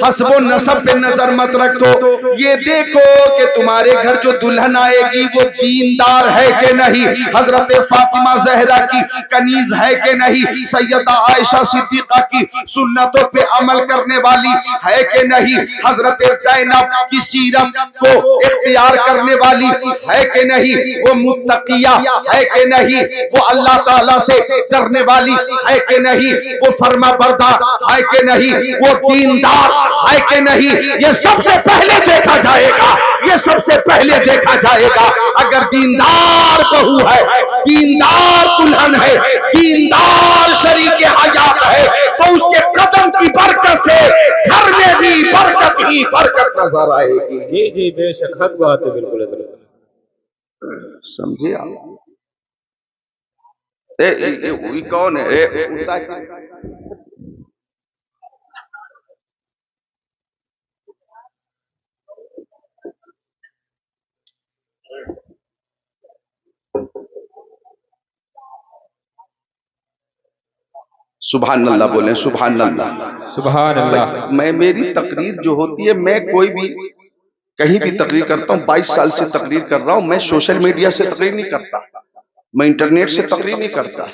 हस्ब और नसब पे नजर मत रखो। ये देखो कि तुम्हारे घर जो दुल्हन आएगी वो दीनदार है कि नहीं, हजरत फातिमा जहरा की कनीज है कि नहीं, सैयदा आयशा सिद्दीका की सुन्नतों पे अमल करने वाली है कि नहीं, हजरत ज़ैनब की सीरत को इख्तियार करने वाली है कि नहीं, वो मुत्तकिया है कि नहीं, वो अल्लाह ताला से डरने वाली है कि नहीं, वो फर्मा बरदार है कि नहीं, वो दीनदार है कि नहीं, ये सबसे पहले देखा जाएगा। ये सबसे पहले देखा जाएगा। अगर दीनदार बहू है, दीनदार दुल्हन है, दीनदार शरीके हयात है, तो उसके कदम की बरकत से घर में भी बरकत ही बरकत नजर आएगी। जी जी बेशक हक बात है, बिल्कुल समझे आप? ये कौन है? सुभान अल्लाह बोले, सुभान अल्लाह, सुभान अल्लाह। मैं मेरी तकरीर जो होती है, मैं कोई भी कहीं भी तकरीर करता हूँ, 22 साल से तकरीर कर रहा हूँ। मैं सोशल मीडिया से तकरीर नहीं करता, मैं इंटरनेट से तकरीर नहीं करता।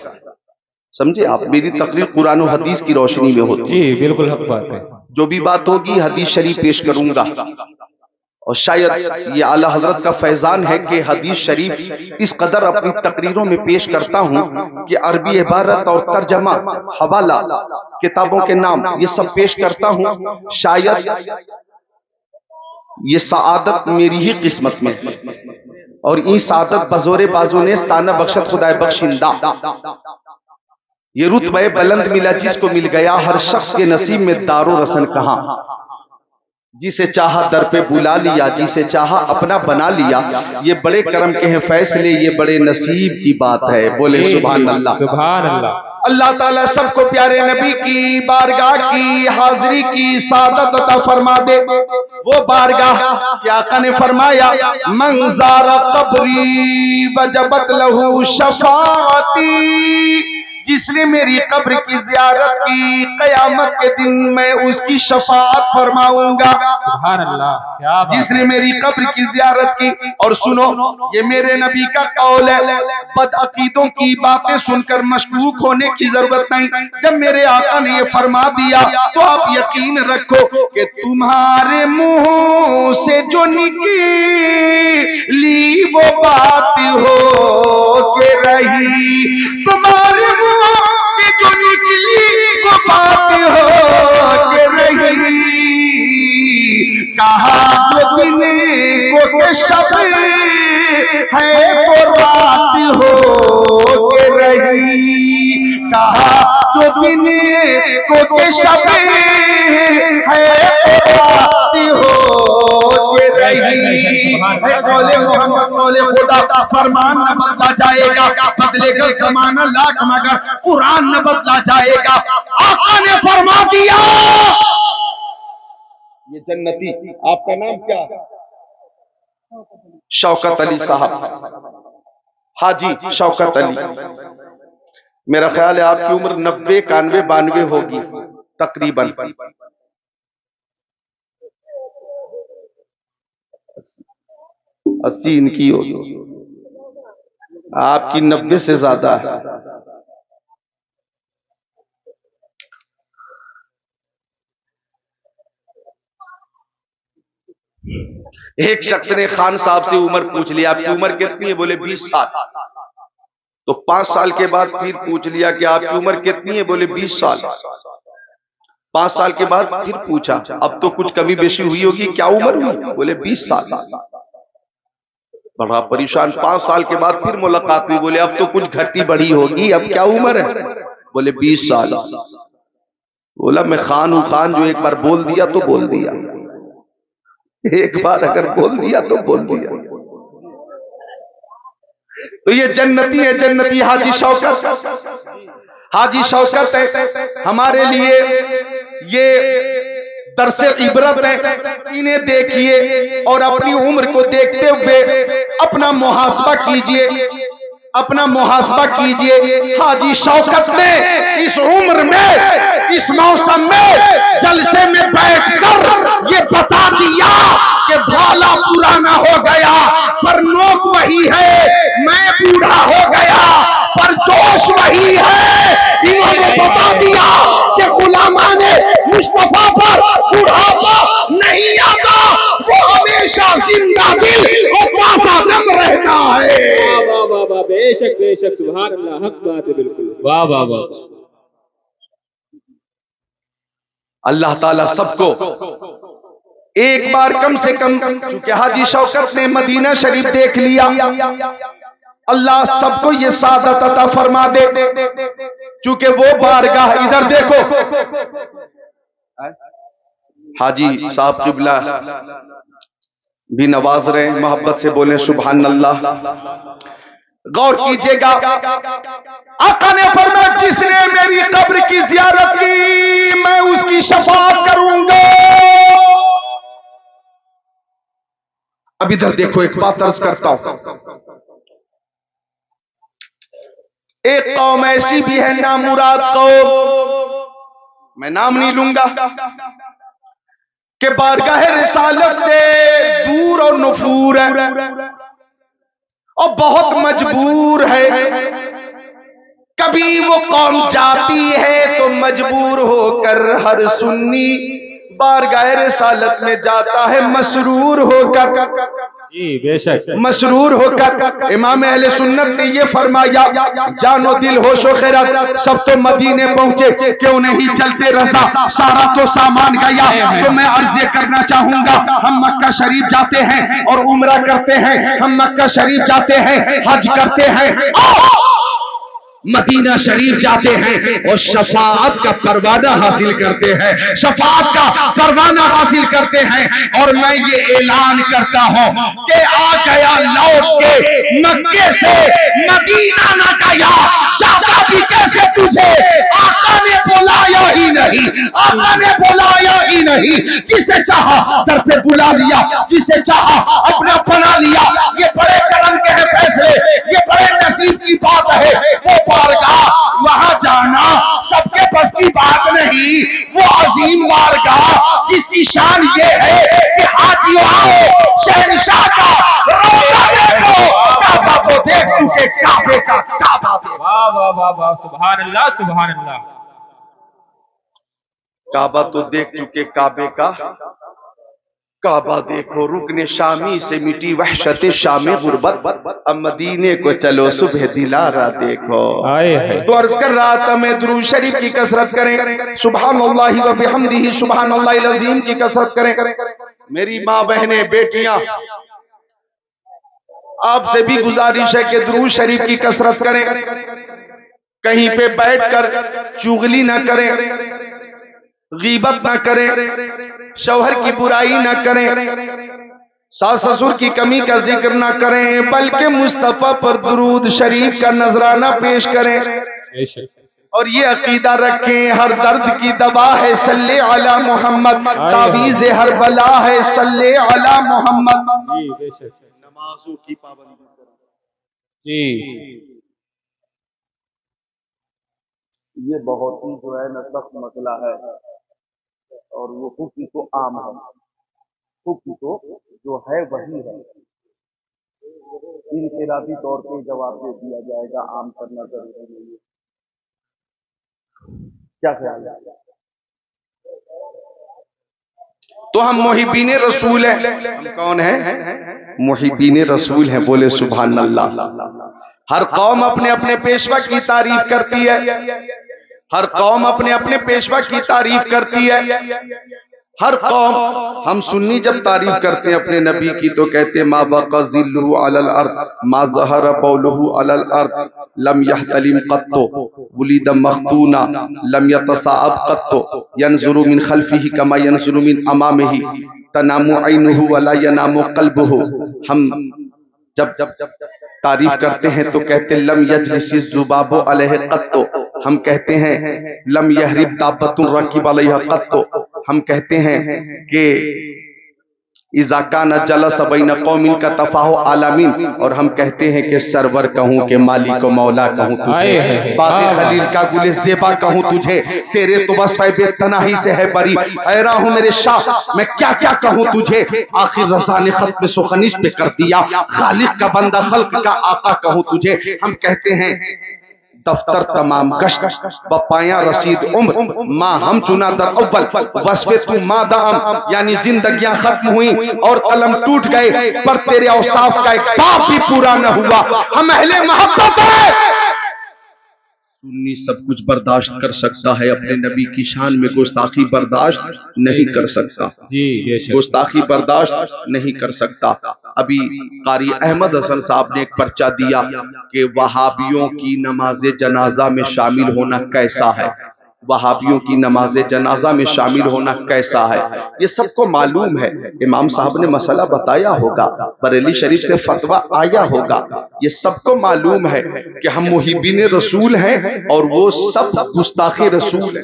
समझे आप? मेरी तकरीर कुरान और हदीस की रोशनी में होती है। जी बिल्कुल हक बात है। जो भी बात होगी हदीस शरीफ पेश करूंगा, और शायद ये आला हजरत का फैजान है कि हदीस शरीफ इस कदर अपनी तकरीरों में पेश करता हूं कि अरबी इबारत और तर्जमा, हवाला, किताबों के नाम, ये सब पेश करता हूं। शायद ये सआदत मेरी ही किस्मत में, और ई सआदत बजोरे बाजू ने ताना बख्शत खुदाए बख्शिंदा। ये रुतबे बुलंद मिला जिसको मिल गया, हर शख्स के नसीब में दारो रसन कहां। जिसे चाहा दर पे बुला लिया, जिसे चाहा अपना बना लिया। ये बड़े करम के हैं फैसले, ये बड़े नसीब की बात है। बोले सुभान अल्लाह, सुभान अल्लाह। अल्लाह ताला सबको प्यारे नबी की बारगाह की हाजिरी की सादत अता फरमा दे। वो बारगाह क्या आका ने फरमाया, मंज़ारा कब्री वजबत लहू शफाअती, जिसने मेरी कब्र की ज़ियारत की, क़यामत के दिन मैं उसकी शफाअत फरमाऊंगा। सुभान अल्लाह, क्या बात है। जिसने मेरी कब्र की ज़ियारत की। और सुनो, ये मेरे नबी का कौल है, बदअकीदों की बातें सुनकर मशकूक होने की जरूरत नहीं। जब मेरे आका ने ये फरमा दिया तो आप यकीन रखो कि तुम्हारे मुंह से जो निकली वो बात हो के रही, तुम्हारे मुंह से जो निकली वो बात हो के रही। कहा जो दिन को शब है वो रात हो के रही, कहा जो दिन को शब है वो रात हो के रही। कौले मोहम्मद कौले खुदा, फरमान न बदला जाएगा, बदलेगा ज़माना लाख मगर कुरान न बदला जाएगा। आका ने फरमा दिया, ये जन्नती, आपका नाम क्या? शौकत अली साहब, हाजी शौकत अली। मेरा ख्याल है आपकी उम्र 90, 91, 92 होगी तकरीबन। 80 इनकी होगी, आपकी 90 से ज्यादा है। एक शख्स ने खान साहब से उम्र पूछ लिया, आपकी उम्र कितनी है? बोले 20 साल। तो 5 साल के बाद फिर पूछ लिया कि आपकी उम्र कितनी है? बोले 20 साल। 5 साल के बाद फिर पूछा, अब तो कुछ कमी बेशी हुई होगी, क्या उम्र हुई? बोले 20 साल। बड़ा परेशान। 5 साल के बाद फिर मुलाकात हुई, बोले अब तो कुछ घटी बढ़ी होगी, अब क्या उम्र है? बोले 20 साल। बोला मैं खान हूं, खान जो एक बार बोल दिया तो बोल दिया, एक बार अगर बोल दिया तो बोल दिया। तो ये जन्नती है, जन्नती हाजी शौकत। हाजी शौकत है हमारे लिए ये दरसे इबरत है। इन्हें देखिए और अपनी उम्र को देखते हुए अपना मुहासबा कीजिए, अपना मुहासबा कीजिए। हाजी शौकत ने इस उम्र में, इस मौसम में जलसे में बैठकर ये बता दिया कि भाला पुराना हो गया पर नोक वही है, मैं बूढ़ा हो गया पर जोश वही है। इन्होंने बता दिया कि गुलामाने मुस्तफा पर बुढ़ापा नहीं आता, वो हमेशा जिंदा दिल और ताजा दम रहता है। वाह वाह वाह, बेशक बेशक, सुभान अल्लाह, हक बात है बिल्कुल। वाह वाह वाह। अल्लाह ताला सबको एक बार कम से कम, क्योंकि हाजी शौकत ने मदीना शरीफ देख लिया, अल्लाह सबको ये सादत अता फरमा दे, क्योंकि वो बारगाह। इधर देखो हाजी साहब किबला भी नवाज रहे, मोहब्बत से बोले सुभान अल्लाह। गौर कीजिएगा, आका ने फरमाया जिसने मेरी कब्र की जियारत की मैं उसकी शफाअत करूंगा। अब इधर देखो, एक बात अर्ज करता हूं, एक कौम ऐसी भी है नामुराद कौम, मैं नाम नहीं लूंगा, कि बारगाह रिसालत से दूर और नफूर है और बहुत मजबूर है। कभी वो कौम जाती है तो मजबूर होकर हर सुन्नी बारगाह रिसालत में जाता है मसरूर होकर। जी बेशक, मसरूर होकर इमाम अहले सुन्नत ने ये फरमाया, जानो दिल होशो खैरत सब तो मदीने पहुंचे, क्यों नहीं चलते रजा, सारा तो सामान गया। तो मैं अर्ज करना चाहूंगा, हम मक्का शरीफ जाते हैं और उम्रा करते हैं, हम मक्का शरीफ जाते हैं, हज करते हैं, मदीना शरीफ जाते हैं और शफाअत का परवाना हासिल करते हैं, शफाअत का परवाना हासिल करते हैं। और मैं ये ऐलान करता हूं कि आ गया लौट के मक्के से मदीना न गया, जाता भी कैसे तुझे, आका ने बुलाया ही नहीं, आका ने बुलाया ही नहीं। जिसे चाहा दर पे बुला लिया, जिसे चाहा अपना बना लिया। ये बड़े करम के हैं फैसले, ये बड़े नसीब की बात है। वो बारगाह, वहां जाना सबके बस की बात नहीं। वो अजीम बारगाह जिसकी शान ये है कि हाजियों आओ शहंशाह का रोजा देखो, काबा को देख चुके काबे का काबा देखो। वाह वाह वाह वाह, सुभान अल्लाह सुभान अल्लाह। काबा तो देख चुके काबे का काबा देखो। रुकने शामी से मिटी वहशत शामे गुर्बत, अब मदीने को चलो सुबह दिलारा देखो। तो अर्ज कर रहा था मैं, दुरूद शरीफ की कसरत करें, सुभानअल्लाह व बिहम्दिही सुभानअल्लाहिल अज़ीम की कसरत करें। मेरी माँ बहनें बेटियां, आपसे भी गुजारिश है कि दुरूद शरीफ की कसरत करें, कहीं पे बैठकर चुगली ना करें, गीबत ना करें, शौहर की बुराई ना करें, सास ससुर की कमी का जिक्र ना करें, बल्कि मुस्तफा पर दुरूद शरीफ का नजराना पेश करें। और ये अकीदा रखें, हर दर्द की दवा है सल्ले अला मोहम्मद, तावीज़ हर बला है सल्ले अला मोहम्मद। नमाजों की पाबंदी जी, ये बहुत ही जो है न सख्त मसला है और वो हुक्म तो आम है। हुक्म तो जो है वही है, इनफिरादी तौर पे जवाब दे दिया जाएगा, आम करना जरूरी नहीं है। क्या ख्याल है? तो हम मुहिब्बीन रसूल हैं। हम कौन है? मुहिब्बीन रसूल हैं। बोले सुभान अल्लाह। हर कौम अपने अपने पेशवा की तारीफ करती है, हर कौम अपने अपने पेशवा की तारीफ करती है। हर कौम, हम सुन्नी जब तारीफ करते हैं अपने नबी की तो कहते हैं मा बका ज़िल्लुहु अलल अर्द, मा ज़हरा बौलुहु अलल अर्द, लम यहतलिम क़त्तो, वुलिद मख्तूना, लम यतसाअब क़त्तो, यनज़ुरु मिन खल्फ़िही कमा यनज़ुरु मिन अमामिही, तनामु ऐनुहु वला यनामु क़ल्बुहु। हम जब तारीफ करते हैं तो कहते लम यजलिसि ज़ुबाबु अलैहि क़त्तो, हम कहते हैं लम यहरिब दाब्बतुन रकीब अलैहा क़त्तो, हम कहते हैं कि इज़ा काना जलस बैन कौमिन का तफाहु आलामीन, और हम कहते हैं कि सरवर कहूँ कि मालिक व मौला कहूँ तुझे, बाग़े खलील का गुले ज़ेबा कहूँ तुझे, तेरे तो बस बेतनाही से है बरी, हैरां हूँ मेरे शाह मैं क्या क्या कहूँ तुझे। आखिर रज़ा ने खत्म सुखनिश पे कर दिया, खालिक का बंदा खल्क का आका कहूँ तुझे। हम कहते हैं दफ्तर तमाम गश्त बपाया रसीद उम्र माँ हम चुना दर अव्वल वस्फे तू मादाम, यानी जिंदगियां खत्म हुई और कलम टूट गए पर तेरे औसाफ का एक बाप भी पूरा न हुआ। हम अहले मोहब्बत है। सुन्नी सब कुछ बर्दाश्त कर सकता है, अपने नबी की शान में गुस्ताखी बर्दाश्त नहीं कर सकता, गुस्ताखी बर्दाश्त नहीं कर सकता। अभी कारी अहमद हसन साहब ने एक पर्चा दिया कि वहाबियों की नमाज जनाजा में शामिल होना कैसा है, वहाबियों की नमाज जनाजा में शामिल होना कैसा है। ये सबको मालूम है, इमाम साहब ने मसला बताया होगा, बरेली शरीफ से फतवा आया होगा, ये सबको मालूम है कि हम मुहिब्बीन रसूल हैं और वो सब गुस्ताखी रसूल हैं।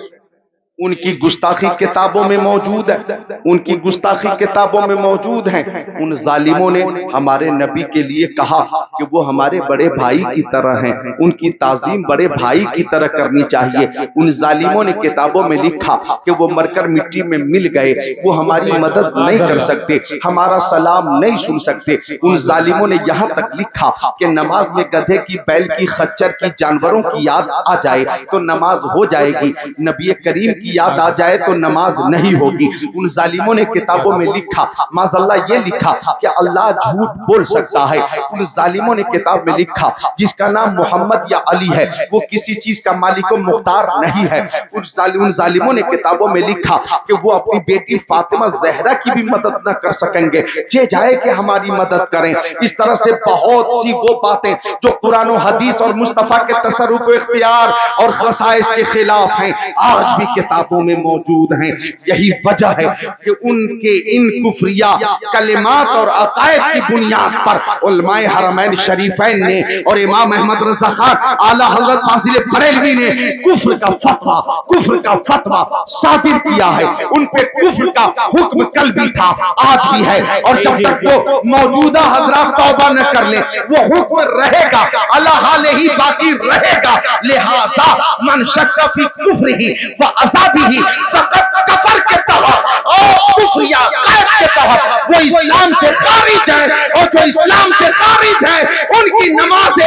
उनकी गुस्ताखी किताबों में मौजूद है, उनकी गुस्ताखी किताबों में मौजूद है। उन जालिमों ने हमारे नबी के लिए कहा कि वो हमारे बड़े भाई की तरह हैं, उनकी ताजीम बड़े भाई की तरह करनी चाहिए। उन जालिमों ने किताबों में लिखा कि वो मरकर मिट्टी में मिल गए, वो हमारी मदद नहीं कर सकते, हमारा सलाम नहीं सुन सकते। उन जालिमों ने यहाँ तक लिखा कि नमाज में गधे की, बैल की, खच्चर की, जानवरों की याद आ जाए तो नमाज हो जाएगी, नबी करीम की याद आ जाए तो नमाज नहीं होगी। उन जालिमों ने किताबों में लिखा, माज़अल्लाह ये लिखा कि अल्लाह झूठ बोल सकता है। उन जालिमों ने किताब में लिखा जिसका नाम मोहम्मद या अली है वो किसी चीज का मालिक व मुख्तार नहीं है। उन जालिमों ने किताबों में लिखा कि वो अपनी बेटी फातिमा ज़हरा की भी मदद न कर सकेंगे, जे जाए कि हमारी मदद करें। इस तरह से बहुत सी वो बातें जो कुरान और हदीस और मुस्तफा के तसर्रुफ इख्तियार और खसाइस के खिलाफ हैं, आज भी किताबों में मौजूद हैं। यही वजह है कि उनके इन कुफरिया कलिमात और अकायद की बुनियाद पर उलमाए हरमैन शरीफैन ने और इमाम अहमद रज़ा खान आला हज़रत फाजिल बरेलवी ने कुफ्र का फतवा सादिर किया है। उन पे कुफ्र का हुक्म कल भी था, आज भी है, और जब तक वो मौजूदा हजरात तौबा न कर ले वो हुक्म रहेगा, अला हाले ही बाकी रहेगा। लिहाजा मन शक्का फी कुफ्रिही व अज़ाबिही फ़क़द कफ़र के तहत और कुफ्रिया कायद के तहत वो इस्लाम से खारिज है, और जो इस्लाम से खारिज है उनकी नमाज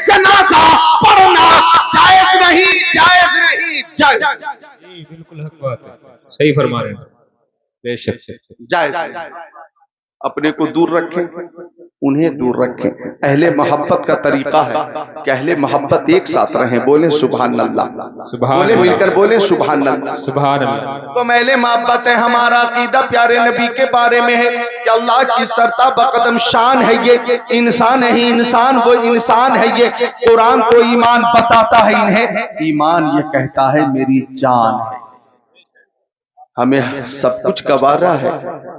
जनाजा पढ़ना जायज नहीं, जायज नहीं, जायज। बिल्कुल हक बात है, सही फरमा रहे हैं, बेशक जायज। अपने को दूर रखें, उन्हें दूर रखें। अहले मोहब्बत का तरीका है कि अहले मोहब्बत एक साथ रहें। बोले सुभान अल्लाह, बोले मिलकर बोले सुभान अल्लाह, सुभान अल्लाह। तो अहले मोहब्बत है, हमारा अकीदा प्यारे नबी के बारे में है कि अल्लाह की सरता बकदम शान है, ये इंसान है ही इंसान, वो इंसान है ये। कुरान तो ईमान बताता है इन्हें, ईमान ये कहता है मेरी जान है। हमें सब कुछ गवारा है,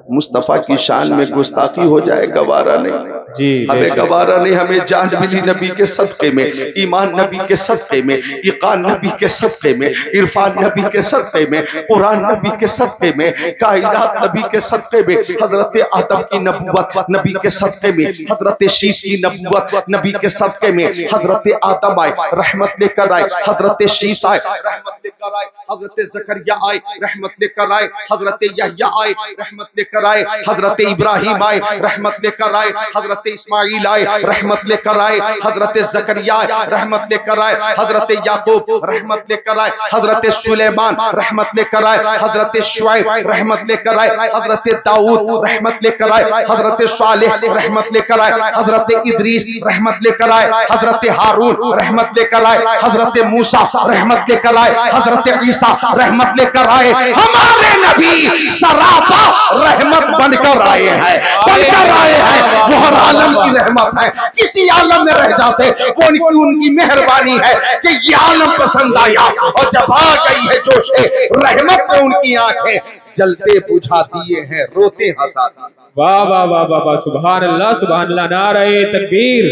मुस्तफा की शान में गुस्ताखी हो जाए गवारा नहीं। जी हमें गवारा नहीं, हमें जान मिली नबी के सदक़े में, ईमान नबी के सदक़े में, इक़ान नबी के सदक़े में, इरफान नबी के सदक़े में, कुरान नबी के सदक़े में, कायनात नबी के सदक़े में, हजरत आदम की नबूवत नबी के सदक़े में, हजरत शीश की नबूवत नबी के सदक़े में, हजरत आदम आए रहमत लेकर आए, हजरत शीश आए रहमत लेकर आए, हजरत ज़करिया आए रहमत लेकर आए, हजरत यहया आए रहमत लेकर आए, हजरत इब्राहिम आए रहमत लेकर आए, हजरत इस्माइल आए रहमत लेकर आए, हजरत ज़करिया रहमत लेकर आए, हजरत याकूब रहमत लेकर आए, हजरत सुलेमान रहमत लेकर आए, हजरत शुआइब रहमत लेकर आए, हजरत दाऊद रहमत लेकर आए, हजरत सालेह रहमत लेकर आए, हजरत इदरीस रहमत लेकर आए, हजरत हारून रहमत लेकर आए, हजरत मूसा रहमत लेकर आए, हजरत ईसा रहमत लेकर आए। हमारे नबी सरापा रहमत बनकर आए हैं, बनकर आए हैं। वो हर आलम की रहमत है, किसी आलम में रह जाते वो उनकी मेहरबानी है कि ये आलम पसंद आया, और जब आ गई है जोशे रहमत में उनकी आंखें जलते बुझा दिए हैं, रोते हंसा दिए। वाह वाह वाह वाह वाह, सुभान अल्लाह सुभान अल्लाह। नारे तकबीर,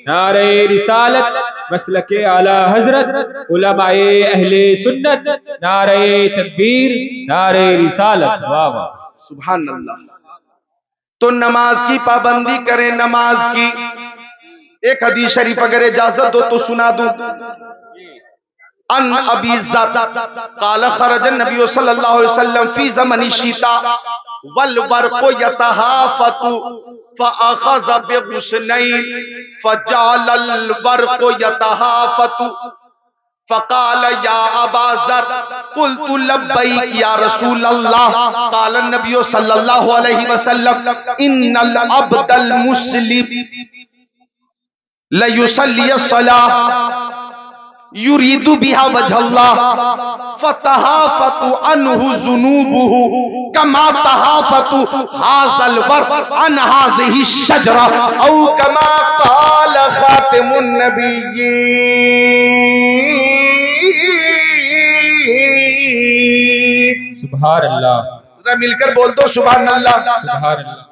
नारे रिसालत, मसलके आला हजरत, उलमाए अहले सुन्नत, नारे तकबीर, नारे रिसालत। वाह वाह सुभान अल्लाह। तो नमाज की पाबंदी करें, नमाज की। एक हदीस शरीफ अगर इजाजत दो तो सुना दूं। अन अबी ज़र क़ाल खरज नबी सल्लल्लाहु अलैहि वसल्लम फी ज़मनी शीता वल बरक़ु यतहाफ़तु फ़अख़ज़ बिग़ुस्नैन फ़जअलल बरक़ु यतहाफ़तु फ़क़ाल या अबा ज़र क़ुल्तु लब्बैक या रसूल अल्लाह। क़ाल नबी सल्लल्लाहु अलैहि वसल्लम इन्नल अब्दल मुस्लिम लयुसल्ली अस्सलाह युरीदु बिहा वजहल्लाह फतहाफतु अनहु जुनूबुहु कमा तहाफतु हाज़ल वर्क़ अन हाज़िही शजरा औ कमा क़ाल ख़ातिमुन नबिय्यीन। सुभान अल्लाह, जरा मिलकर बोल दो सुभान अल्लाह। सुभान अल्लाह।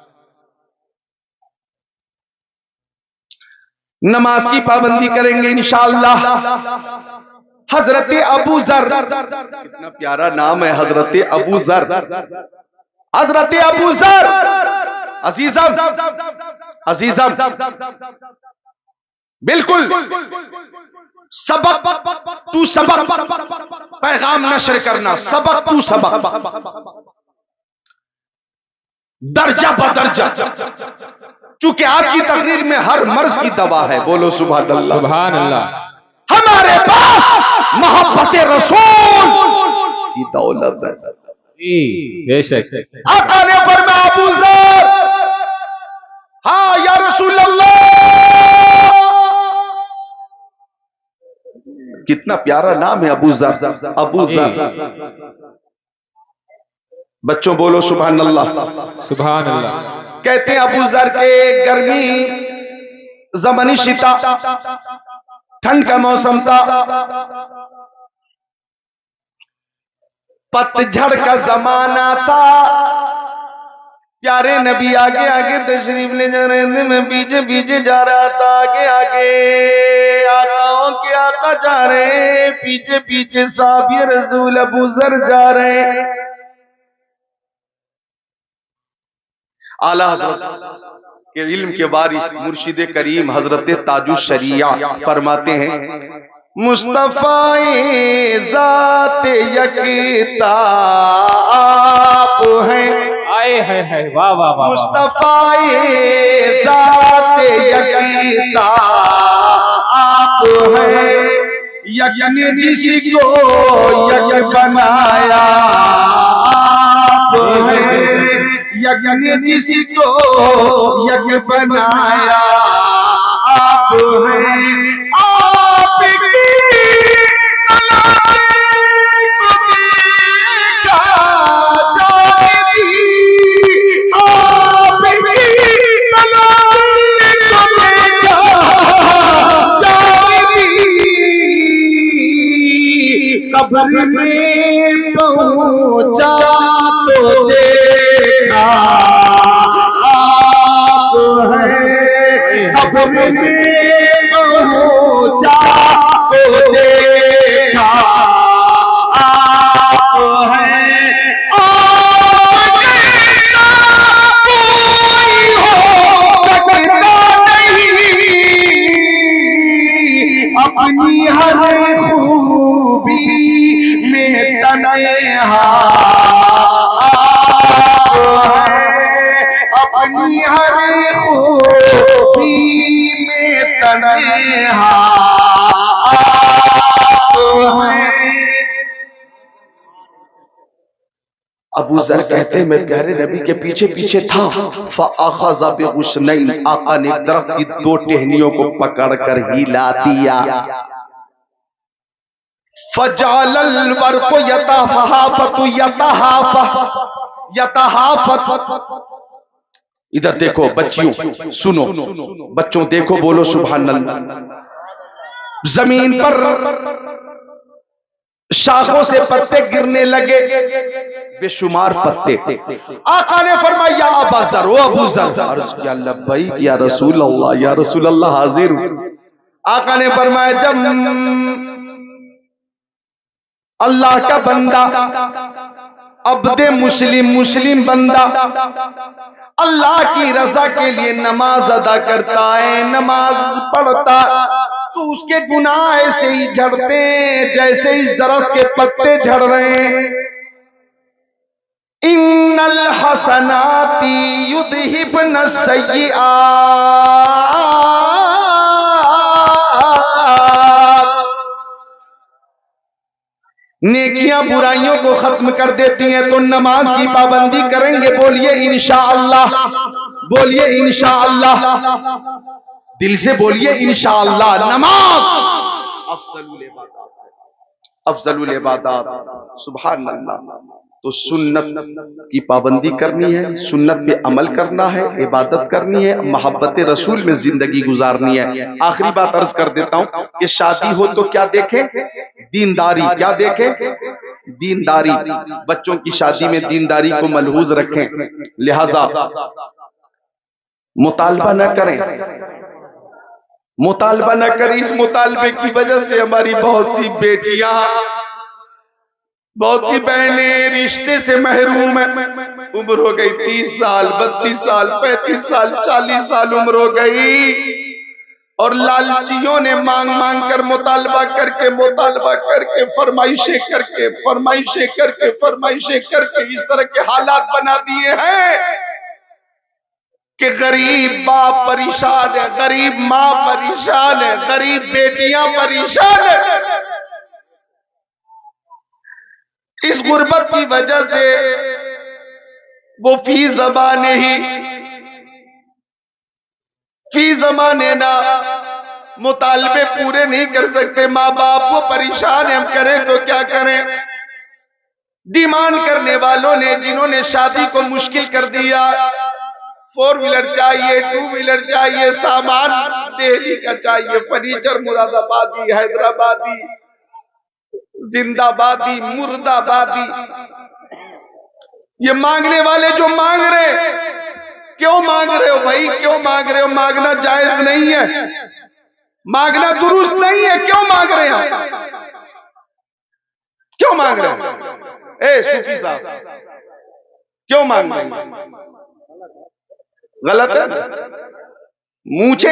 नमाज की पाबंदी करेंगे इंशाअल्लाह। हजरत अबू ज़र, कितना प्यारा नाम है हजरत अबू ज़र। हजरत अबू ज़र अजीजम अजीजम, बिल्कुल सबक टू सबक, पैगाम नशर करना, सबक टू सबक, दर्जा बदर्जा। चूंकि आज की तकरीर में हर मर्ज की दवा है, बोलो सुभान अल्लाह। सुभान अल्लाह। हमारे पास मोहब्बत रसूल की दौलत है। बेशक। आका ने फरमाया अबू ज़र, हाँ या रसूल अल्लाह। कितना प्यारा नाम है अबू ज़र, अबू ज़र। बच्चों बोलो सुभान अल्लाह। सुभान अल्लाह। कहते हैं अबू ज़र के गर्मी ज़मनी शीता, ठंड का मौसम था, पतझड़ का जमाना था। प्यारे नबी आगे आगे तशरीफ ले जा रहे थे, मैं पीछे पीछे जा रहा था। आगे आगे आकाओं के आका जा रहे हैं, पीछे पीछे साहबी रसूल अबू ज़र जा रहे हैं। आला हज़रत के इल्म के वारिस मुर्शिद करीम हजरत ताजुश शरिया फरमाते हैं, मुस्तफ़ाए ज़ाते यकता आप हैं। आए है वाह वाह वाह। मुस्तफ़ाए ज़ाते यकता आप हैं, यक जिसको यक बनाया आप हैं, यज्ञ जिसको यज्ञ बनाया आप हैं। आपकी तलाई को देखा जाएगी, आपकी तलाई को देखा जाएगी, कब्र में पहुंचा तो देखा आप है, तुम्हारी खूबी में तन्हा अबू जर कहते हैं मैं प्यारे नबी के पीछे पीछे था। फ़अख़ज़ बिग़ुस्नैन, आका ने दरख्त की दो टहनियों को पकड़कर हिला दिया। फ़जअलल बरक़ु यतहाफ़तु यतहाफ़त। इधर देखो बच्चियों, सुनो बच्चों, देखो, बोलो सुभान अल्लाह। जमीन पर शाखों से पत्ते गिरने लगे, बेशुमार पत्ते। आका ने फरमाया या अबा ज़र, ओ अबू ज़र। अर्ज़ किया लब्बैक या रसूल अल्लाह, या रसूल अल्लाह हाजिर। आका ने फरमाया जब अल्लाह का बंदा, अब्दे मुस्लिम बंदा अल्लाह की रजा के लिए नमाज अदा करता है, नमाज पढ़ता, तो उसके गुनाह ऐसे ही झड़ते हैं जैसे इस दरख्त के पत्ते झड़ रहे हैं। इन्नल हसनाती युदहिबन सय्यिआत, नेकियां बुराइयों को खत्म कर देती हैं। तो नमाज की पाबंदी करेंगे, बोलिए इंशाअल्लाह, बोलिए इंशाअल्लाह, दिल से बोलिए इंशाअल्लाह। नमाज अफजलुल इबादत, सुभान अल्लाह। तो सुन्नत की पाबंदी करनी है, सुन्नत पे अमल करना है, इबादत करनी है, मोहब्बत रसूल में जिंदगी गुजारनी है। आखिरी बात अर्ज कर देता हूं कि शादी हो तो क्या देखें? दीनदारी। क्या देखें? दीनदारी। बच्चों की शादी में दीनदारी को मलहूज रखें, लिहाजा मुतालबा न करें, मुतालबा न करें। इस मुतालबे की वजह से हमारी बहुत सी बेटियां, बहुत सी बहनें रिश्ते से महरूम है। उम्र हो गई 30 साल, 32 साल, 35 साल, 40 साल उम्र हो गई, और लालचियों ने मांग मांग कर, मुतालबा करके, फरमाइशें करके इस तरह के हालात बना दिए हैं कि गरीब बाप परेशान है, गरीब माँ परेशान है, गरीब बेटियां परेशान है। इस गुर्बत की वजह से वो फी ज़माने ना मुतालबे पूरे नहीं कर सकते। माँ बाप वो परेशान है, हम करें तो क्या करें। डिमांड करने वालों ने, जिन्होंने शादी को मुश्किल कर दिया, 4 व्हीलर चाहिए, 2 व्हीलर चाहिए, सामान दिल्ली का चाहिए, फर्नीचर मुरादाबादी, हैदराबादी, जिंदाबादी, मुर्दाबादी। ये मांगने वाले जो मांग रहे, क्यों मांग रहे हो भाई? क्यों मांग रहे हो? मांगना जायज नहीं है, मांगना दुरुस्त नहीं है। क्यों मांग रहे हैं? क्यों मांग रहे हैं? ए सूफी साहब, क्यों मांग रहे हैं? गलत है। मूछे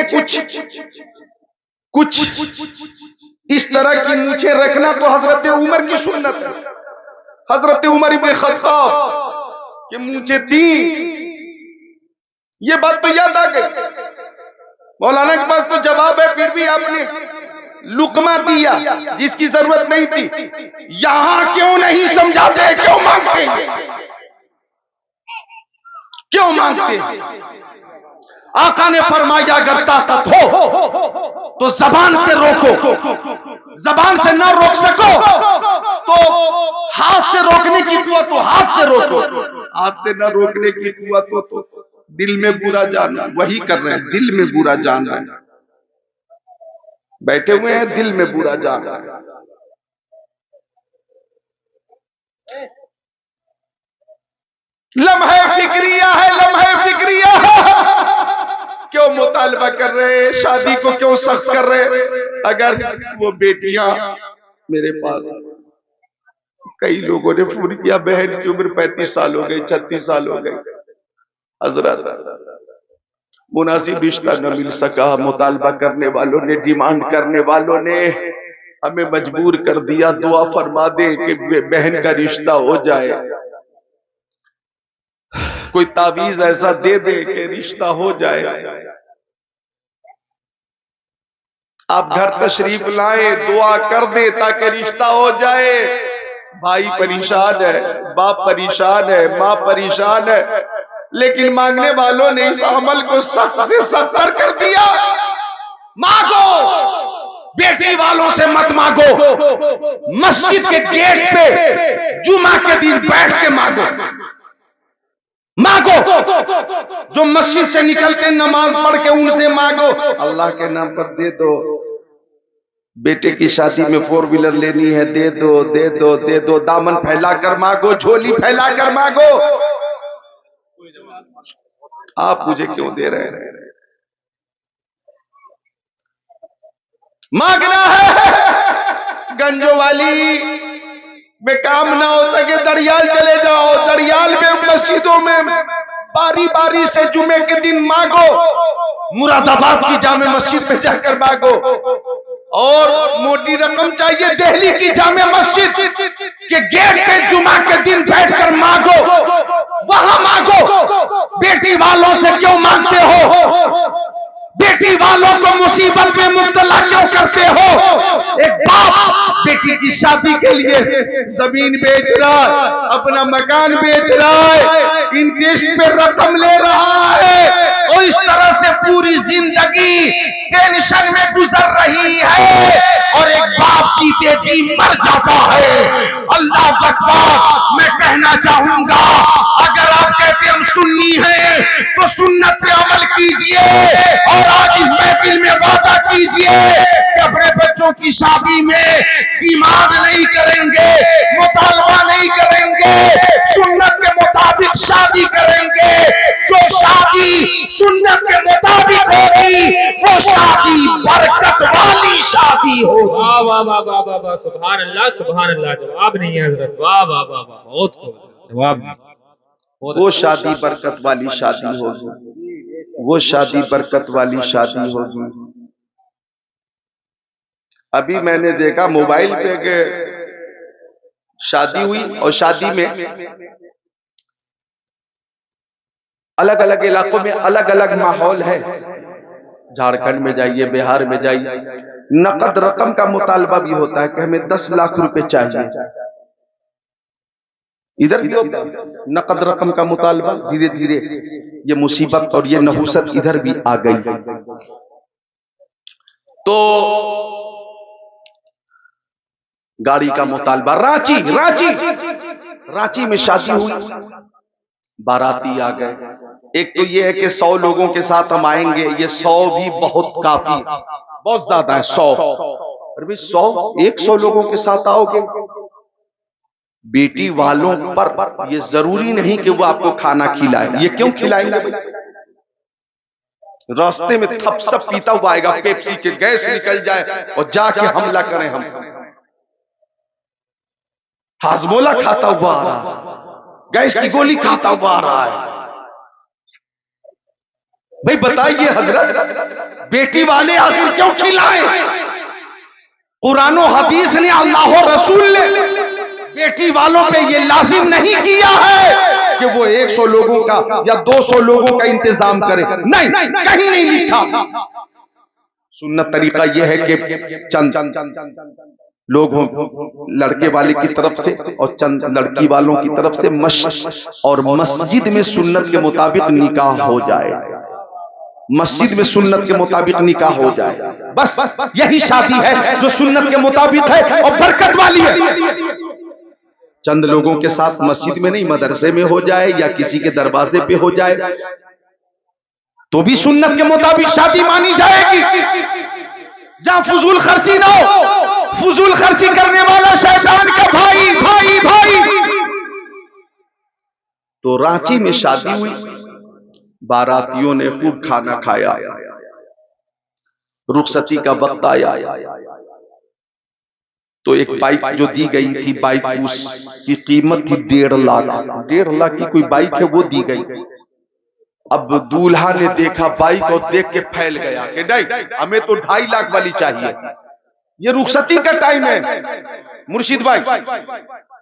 कुछ इस तरह की मूछे रखना तो हजरत उमर की सुन्नत है। हजरत उमर इब्न खत्ताब की मूछे थी, ये बात तो याद आ गई। मौलाना के पास तो जवाब है, फिर भी आपने लुकमा दिया जिसकी जरूरत नहीं थी। यहां क्यों नहीं समझाते? क्यों मांगते? क्यों मांगते? आका ने फरमाया अगर ताकत हो तो जबान से रोको, जबान से ना रोक सको तो हाथ से रोकने की कुव्वत तो हाथ से रोको, हाथ से ना रोकने की कुव्वत तो दिल में बुरा जाना। वही कर रहे हैं, दिल में बुरा जान रहे हैं, बैठे हुए हैं, दिल में बुरा जान रहे हैं। लम्हे फिक्रिया है, लम्हे फिक्रिया है। क्यों मुतालबा कर रहे हैं? शादी को क्यों सख्त कर रहे हैं? अगर वो बेटियां, मेरे पास कई लोगों ने फोन किया, बहन की उम्र 35 साल हो गई, 36 साल हो गई, हजरत मुनासिब रिश्ता न मिल सका। मुतालबा करने वालों ने, डिमांड करने वालों ने हमें मजबूर कर दिया, दुआ फरमा दे कि बहन का रिश्ता हो जाए। कोई तावीज ऐसा दे दे कि रिश्ता हो जाए। आप घर तशरीफ लाए, दुआ कर दे ताकि रिश्ता हो जाए। भाई परेशान है, बाप परेशान है, माँ परेशान है, लेकिन मांगने वालों ने इस अमल को सख्त से सख्त कर दिया। मांगो, बेटी वालों से मत मांगो, मस्जिद के गेट पे जुमा के दिन बैठ के मांगो। मांगो, जो मस्जिद से निकलते नमाज पढ़ के उनसे मांगो, अल्लाह के नाम पर दे दो। बेटे की शादी में 4 व्हीलर लेनी है, दे दो दे दो दे दो। दामन फैलाकर मांगो, झोली फैलाकर मांगो। आप मुझे क्यों दे रहे हैं? मांगना है। गंजो वाली में काम ना हो सके, दरियाल चले जाओ। दरियाल में मस्जिदों में बारी बारी से जुमे के दिन मांगो। मुरादाबाद की जामे मस्जिद में जाकर मांगो। और मोटी रकम चाहिए, दिल्ली की जामे मस्जिद के गेट पे जुमा के दिन बैठकर मांगो, वहां मांगो। बेटी वालों से क्यों मांगते हो? बेटी वालों को मुसीबत में मुब्तला क्यों करते हो? एक बाप बेटी की शादी के लिए जमीन बेच रहा है, अपना मकान बेच रहा है, इंटरेस्ट पे रकम ले रहा है, और इस तरह से पूरी जिंदगी टेंशन में गुजर रही है, और एक बाप जीते जी मर जाता है। अल्लाह अकबर। मैं कहना चाहूंगा, अगर आप कहते हम सुन्नी हैं तो सुन्नत पे अमल कीजिए, और आज इस महफिल में वादा कीजिए कि अपने बच्चों की शादी में डिमांड नहीं करेंगे, मुतालबा नहीं करेंगे, सुन्नत के मुताबिक शादी करेंगे। जो शादी सुन्नत के मुताबिक होगी वो शादी बरकत वाली शादी होगी। वाह वाह वाह वाह वाह वाह, सुभान अल्लाह सुभान अल्लाह। जवाब नहीं है हजरत, वाह वाह वाह वाह, बहुत खूब जवाब। वो शादी बरकत वाली शादी होगी, वो शादी बरकत वाली शादी होगी। अभी मैंने देखा मोबाइल पे कि शादी हुई, और शादी में अलग अलग इलाकों में अलग अलग माहौल है। झारखंड में जाइए, बिहार में जाइए, नकद रकम का मुतालबा भी होता है कि हमें 10 लाख रुपए चाहिए। इधर भी होता है नकद रकम का मुतालबा। धीरे धीरे ये मुसीबत और ये नहुसत इधर भी आ गई। तो गाड़ी का मुतालबा। रांची रांची रांची में शादी हुई, बाराती आ गए। एक तो ये है कि 100 लोगों के साथ हम आएंगे, ये 100 भी बहुत काफी, बहुत ज्यादा है 100। अरे भाई 100 लोगों के साथ आओगे, बेटी वालों पर ये जरूरी नहीं कि वो आपको खाना खिलाए। ये क्यों खिलाएंगे? रास्ते में थपसप पीता हुआ आएगा, पेप्सी के गैस निकल जाए और जाके हमला करें हम। हाजमोला खाता हुआ आ रहा है, गैस की गोली खाता हुआ आ रहा है। भाई बताइए हजरत, बेटी वाले आखिर क्यों खिलाएं? कुरान और हदीस ने, अल्लाह और रसूल ने बेटी वालों पे ये लाजिम नहीं किया है कि वो 100 लोगों का या 200 लोगों का इंतजाम करे। नहीं, कहीं नहीं लिखा। सुन्नत तरीका यह है कि चंद लोगों, लड़के वाले की तरफ से और चंद लड़की वालों की तरफ से और मस्जिद में सुन्नत के मुताबिक निकाह हो जाए। मस्जिद में सुन्नत के मुताबिक निकाह हो जाए, बस यही शादी है जो सुन्नत के मुताबिक है और बरकत वाली है। चंद लोगों के साथ मस्जिद में नहीं, मदरसे में हो जाए या किसी के दरवाजे पे हो जाए तो भी सुन्नत के मुताबिक शादी मानी जाएगी। जहां फजूल खर्ची ना हो, फजूल खर्ची करने वाला शैतान का भाई भाई भाई। तो रांची में शादी हुई, बारातियों ने खूब खाना खाया, रुखसती का वक्त आया तो एक बाइक जो दी गई थी, बाइक उसकी कीमत थी 1.5 लाख। 1.5 लाख की कोई बाइक है वो दी गई। अब दूल्हा ने देखा बाइक और देख के फैल गया कि नहीं, हमें तो 2.5 लाख वाली चाहिए। ये रुखसती का टाइम है मुर्शिद भाई,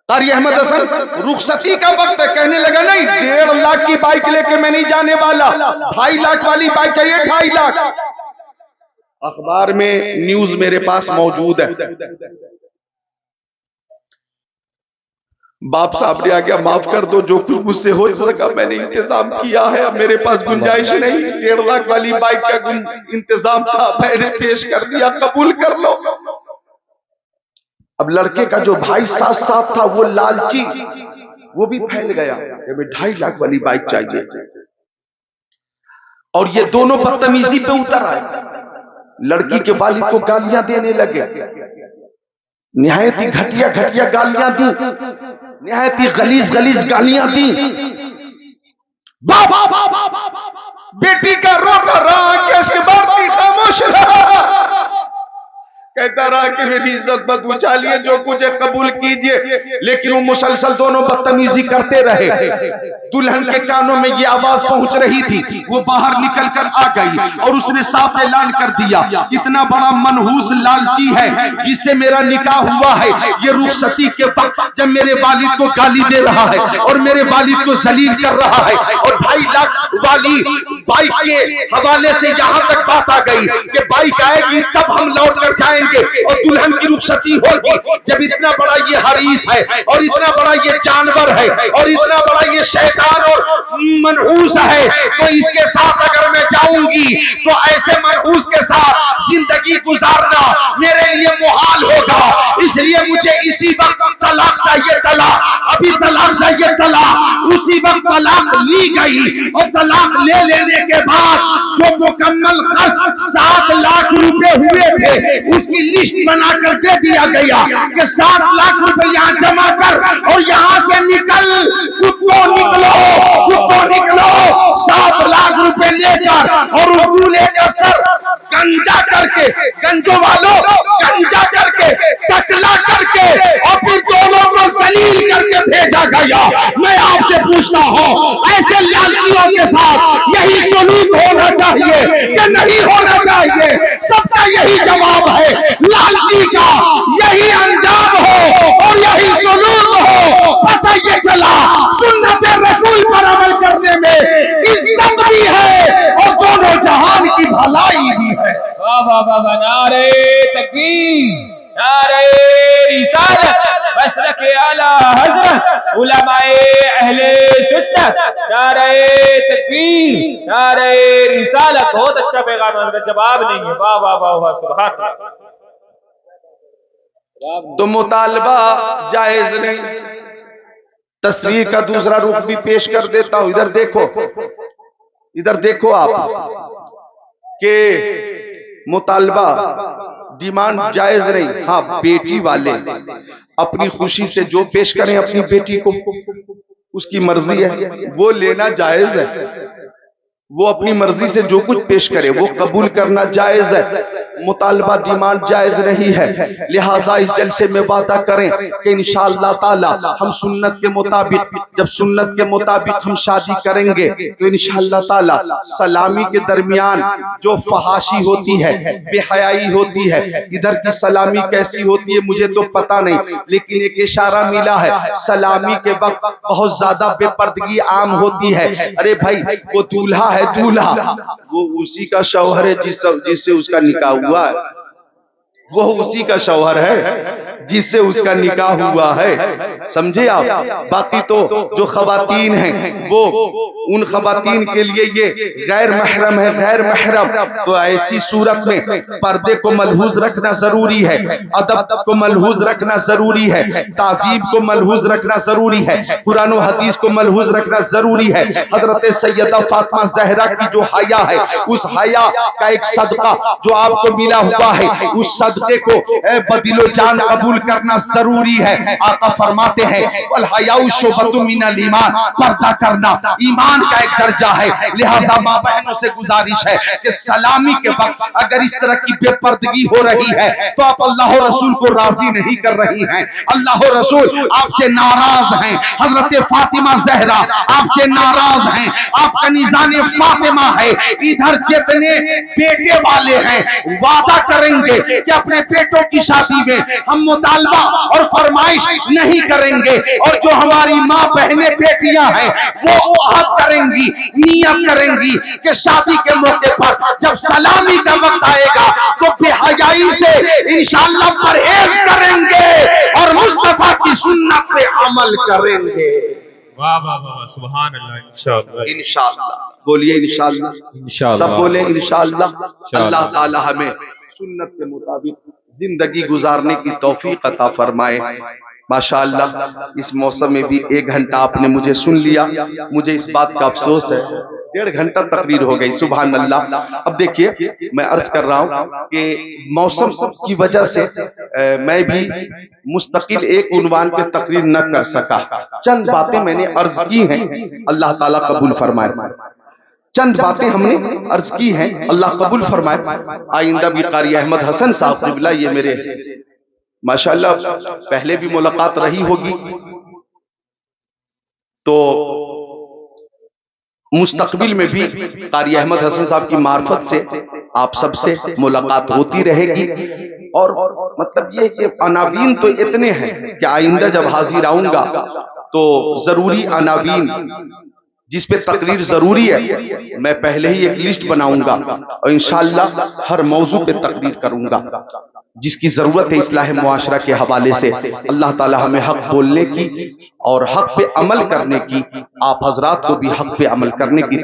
कारी अहमद हसन रुखसती का वक्त है, कहने लगा नहीं 1.5 लाख की बाइक लेके मैं नहीं जाने वाला, 2.5 लाख वाली बाइक चाहिए, 2.5 लाख। अखबार में न्यूज मेरे पास मौजूद है। बाप साहब ने आ गया, माफ कर दो, जो कुछ मुझसे हो सका मैंने इंतजाम किया है, अब मेरे पास गुंजाइश नहीं, 1.5 लाख वाली बाइक का इंतजाम था, मैंने पेश कर दिया, कबूल कर लो। अब लड़के का जो भाई साथ साथ था वो लालची, वो भी फैल गया, हमें 2.5 लाख वाली बाइक चाहिए। और ये दोनों बदतमीजी पे उतर आए, लड़की के वालिद को गालियां देने लगे, निहायत ही घटिया घटिया गालियां दी, निहायत ही गलीज गलीज गालियां दी। बेटी का रोता रहा, केस के बाद भी खामोश रहा, कहता रहा कि मेरी इज्जत मत उछालिए, जो कुछ है कबूल कीजिए, लेकिन वो मुसलसल दोनों बदतमीजी करते रहे। दुल्हन के कानों में ये आवाज पहुंच रही थी, वो बाहर निकल कर आ गई और उसने साफ ऐलान कर दिया, इतना बड़ा मनहूस लालची है जिससे मेरा निकाह हुआ है, ये रुखसती के वक्त जब मेरे वालिद को गाली दे रहा है और मेरे वालिद को जलील कर रहा है, और 2.5 लाख वाली बाइक के हवाले से यहां तक बात आ गई कि बाइक आएगी तब हम लौट कर जाएंगे और दुल्हन की रुखसती होगी। जब इतना बड़ा ये हरीस है और इतना बड़ा ये जानवर है और इतना बड़ा ये शैतान और मनहूस है, तो इसके साथ अगर मैं जाऊंगी तो ऐसे मनहूस के साथ जिंदगी गुजारना मेरे लिए मुहाल होगा, इसलिए मुझे इसी वक्त तलाक चाहिए, तलाक, अभी तलाक चाहिए, तलाक। उसी वक्त तलाक ली गई और तलाक ले लेने के बाद जो मुकम्मल खर्च 7 लाख रुपए हुए थे उसकी लिस्ट बनाकर दे दिया गया कि 7 लाख रुपए यहाँ जमा कर और यहाँ से निकल, कुत्तों निकलो, कुत्तों निकलो, 7 लाख रुपए लेकर और उस दूल्हे का सर गंजा करके, गंजो वालों गंजा करके, टकला करके और फिर दोनों को जलील करके भेजा गया। मैं आपसे पूछता हूँ, ऐसे लालचियों के साथ यही सलूक होना चाहिए कि नहीं होना चाहिए? सबका यही जवाब है, लालची का यही अंजाम हो और यही सलूक हो। पता ये चला सुन्नत रसूल पर अमल करने में इज्जत भी है और दोनों जहान की भलाई भी है। वाह वाह वाह, नारे तकबीर, नारे रिसालत, मसलके आला हजरत, उलमाए अहले सुन्नत, नारे तकबीर, नारे रिसालत। बहुत अच्छा पैगाम हजरत, जवाब नहीं है। वाह वाह वाह वाह, सुभान अल्लाह। तो मुतालबा जायज नहीं। तस्वीर का दूसरा रुख भी पेश कर देता हूं, इधर देखो, इधर देखो आप के मुतालबा डिमांड जायज नहीं। हाँ, बेटी वाले अपनी खुशी से जो पेश करें अपनी बेटी को, उसकी मर्जी है, वो लेना जायज है। वो अपनी मर्जी से जो कुछ पेश करे वो कबूल करना जायज है। मुतालबा डिमांड जायज नहीं है। लिहाजा इस जलसे में वादा करें कि इंशाअल्लाह ताला हम सुन्नत के मुताबिक, जब सुन्नत के मुताबिक हम शादी करेंगे तो इंशाअल्लाह ताला सलामी के दरमियान जो फहाशी होती है, बेहयाई होती है, इधर की सलामी कैसी होती है मुझे तो पता नहीं, लेकिन एक इशारा मिला है सलामी के वक्त बहुत ज्यादा बेपर्दगी आम होती है। अरे भाई, वो दूल्हा है, दूल्हा वो उसी का शौहर है जिससे उसका निकाह हुआ है, वो उसी का शौहर है जिससे उसका निकाह हुआ है। समझे आप? बाकी तो जो खवातीन हैं वो उन खवातीन के लिए ये गैर महरम है, गैर महरम। तो ऐसी सूरत में पर्दे को मलहूज रखना जरूरी है, अदब को मलहूज रखना जरूरी है, ताजीब को मलहूज रखना जरूरी है, कुरान और हदीस को मलहूज रखना जरूरी है। हजरत सैयदा फातिमा ज़हरा की जो हया है, उस हया का एक सदका जो आपको मिला हुआ है, उस सदके को बदिलो जान कबूल करना जरूरी है। आका फरमाते हैं वल हयाउ शुबतुम मिनल ईमान, पर्दा करना ईमान का एक दर्जा है। लिहाजा मां बहनों से गुजारिश है कि सलामी के वक्त अगर इस तरह की बेपर्दगी हो रही है तो आप अल्लाह और रसूल को राजी नहीं कर रही हैं, अल्लाह और रसूल आपसे नाराज हैं, हजरत फातिमा ज़हरा आपसे नाराज हैं, आपका निजाने फातिमा है। इधर जितने बेटे वाले हैं वादा करेंगे कि अपने बेटों की शादी में हम मुतालबा और फरमाइश नहीं करेंगे। और जो हमारी माँ बहनें बेटियां हैं वो अहद करेंगी, नियत करेंगी कि शादी के मौके पर जब सलामी का वक्त आएगा तो बेहयाई से इंशाअल्लाह परहेज करेंगे और मुस्तफा की सुन्नत पे अमल करेंगे। वाह वाह वाह, सुभान अल्लाह। इंशाअल्लाह, इंशाअल्लाह, बोलिए इंशाअल्लाह, इंशाअल्लाह, सब बोले इंशाअल्लाह। अल्लाह ताला हमें सुन्नत के मुताबिक जिंदगी गुजारने की तौफीक अता फरमाए। माशाअल्लाह, इस मौसम में भी 1 घंटा आपने मुझे सुन लिया। मुझे इस बात का अफसोस है 1.5 घंटा तकरीर हो गई। सुभान अल्लाह। अब देखिए, मैं अर्ज कर रहा हूँ कि मौसम की वजह से मैं भी मुस्तकिल एक उन्वान पे तकरीर न कर सका। चंद बातें मैंने अर्ज की हैं, अल्लाह ताला कबूल फरमाए। चंद बातें हमने अर्ज की हैं, अल्लाह कबूल फरमाए। आइंदा भी कारी अहमद हसन साहब क़िबला, ये मेरे माशाअल्लाह पहले भी मुलाकात रही होगी, तो मुस्तकबिल में भी कारी अहमद हसन साहब की मार्फत से आप सबसे मुलाकात होती रहेगी। और मतलब ये कि अनावीन तो इतने हैं कि आइंदा जब हाजिर आऊंगा तो जरूरी अनावीन जिस पे तकरीर जरूरी है मैं पहले ही एक लिस्ट बनाऊंगा और इंशाअल्लाह हर मौजू पे तकरीर करूंगा जिसकी जरूरत है इस्लाह मुआशरा के हवाले से। अल्लाह ताला हमें हक बोलने की और हक पे अमल करने की, आप हजरात को भी हक पे अमल करने की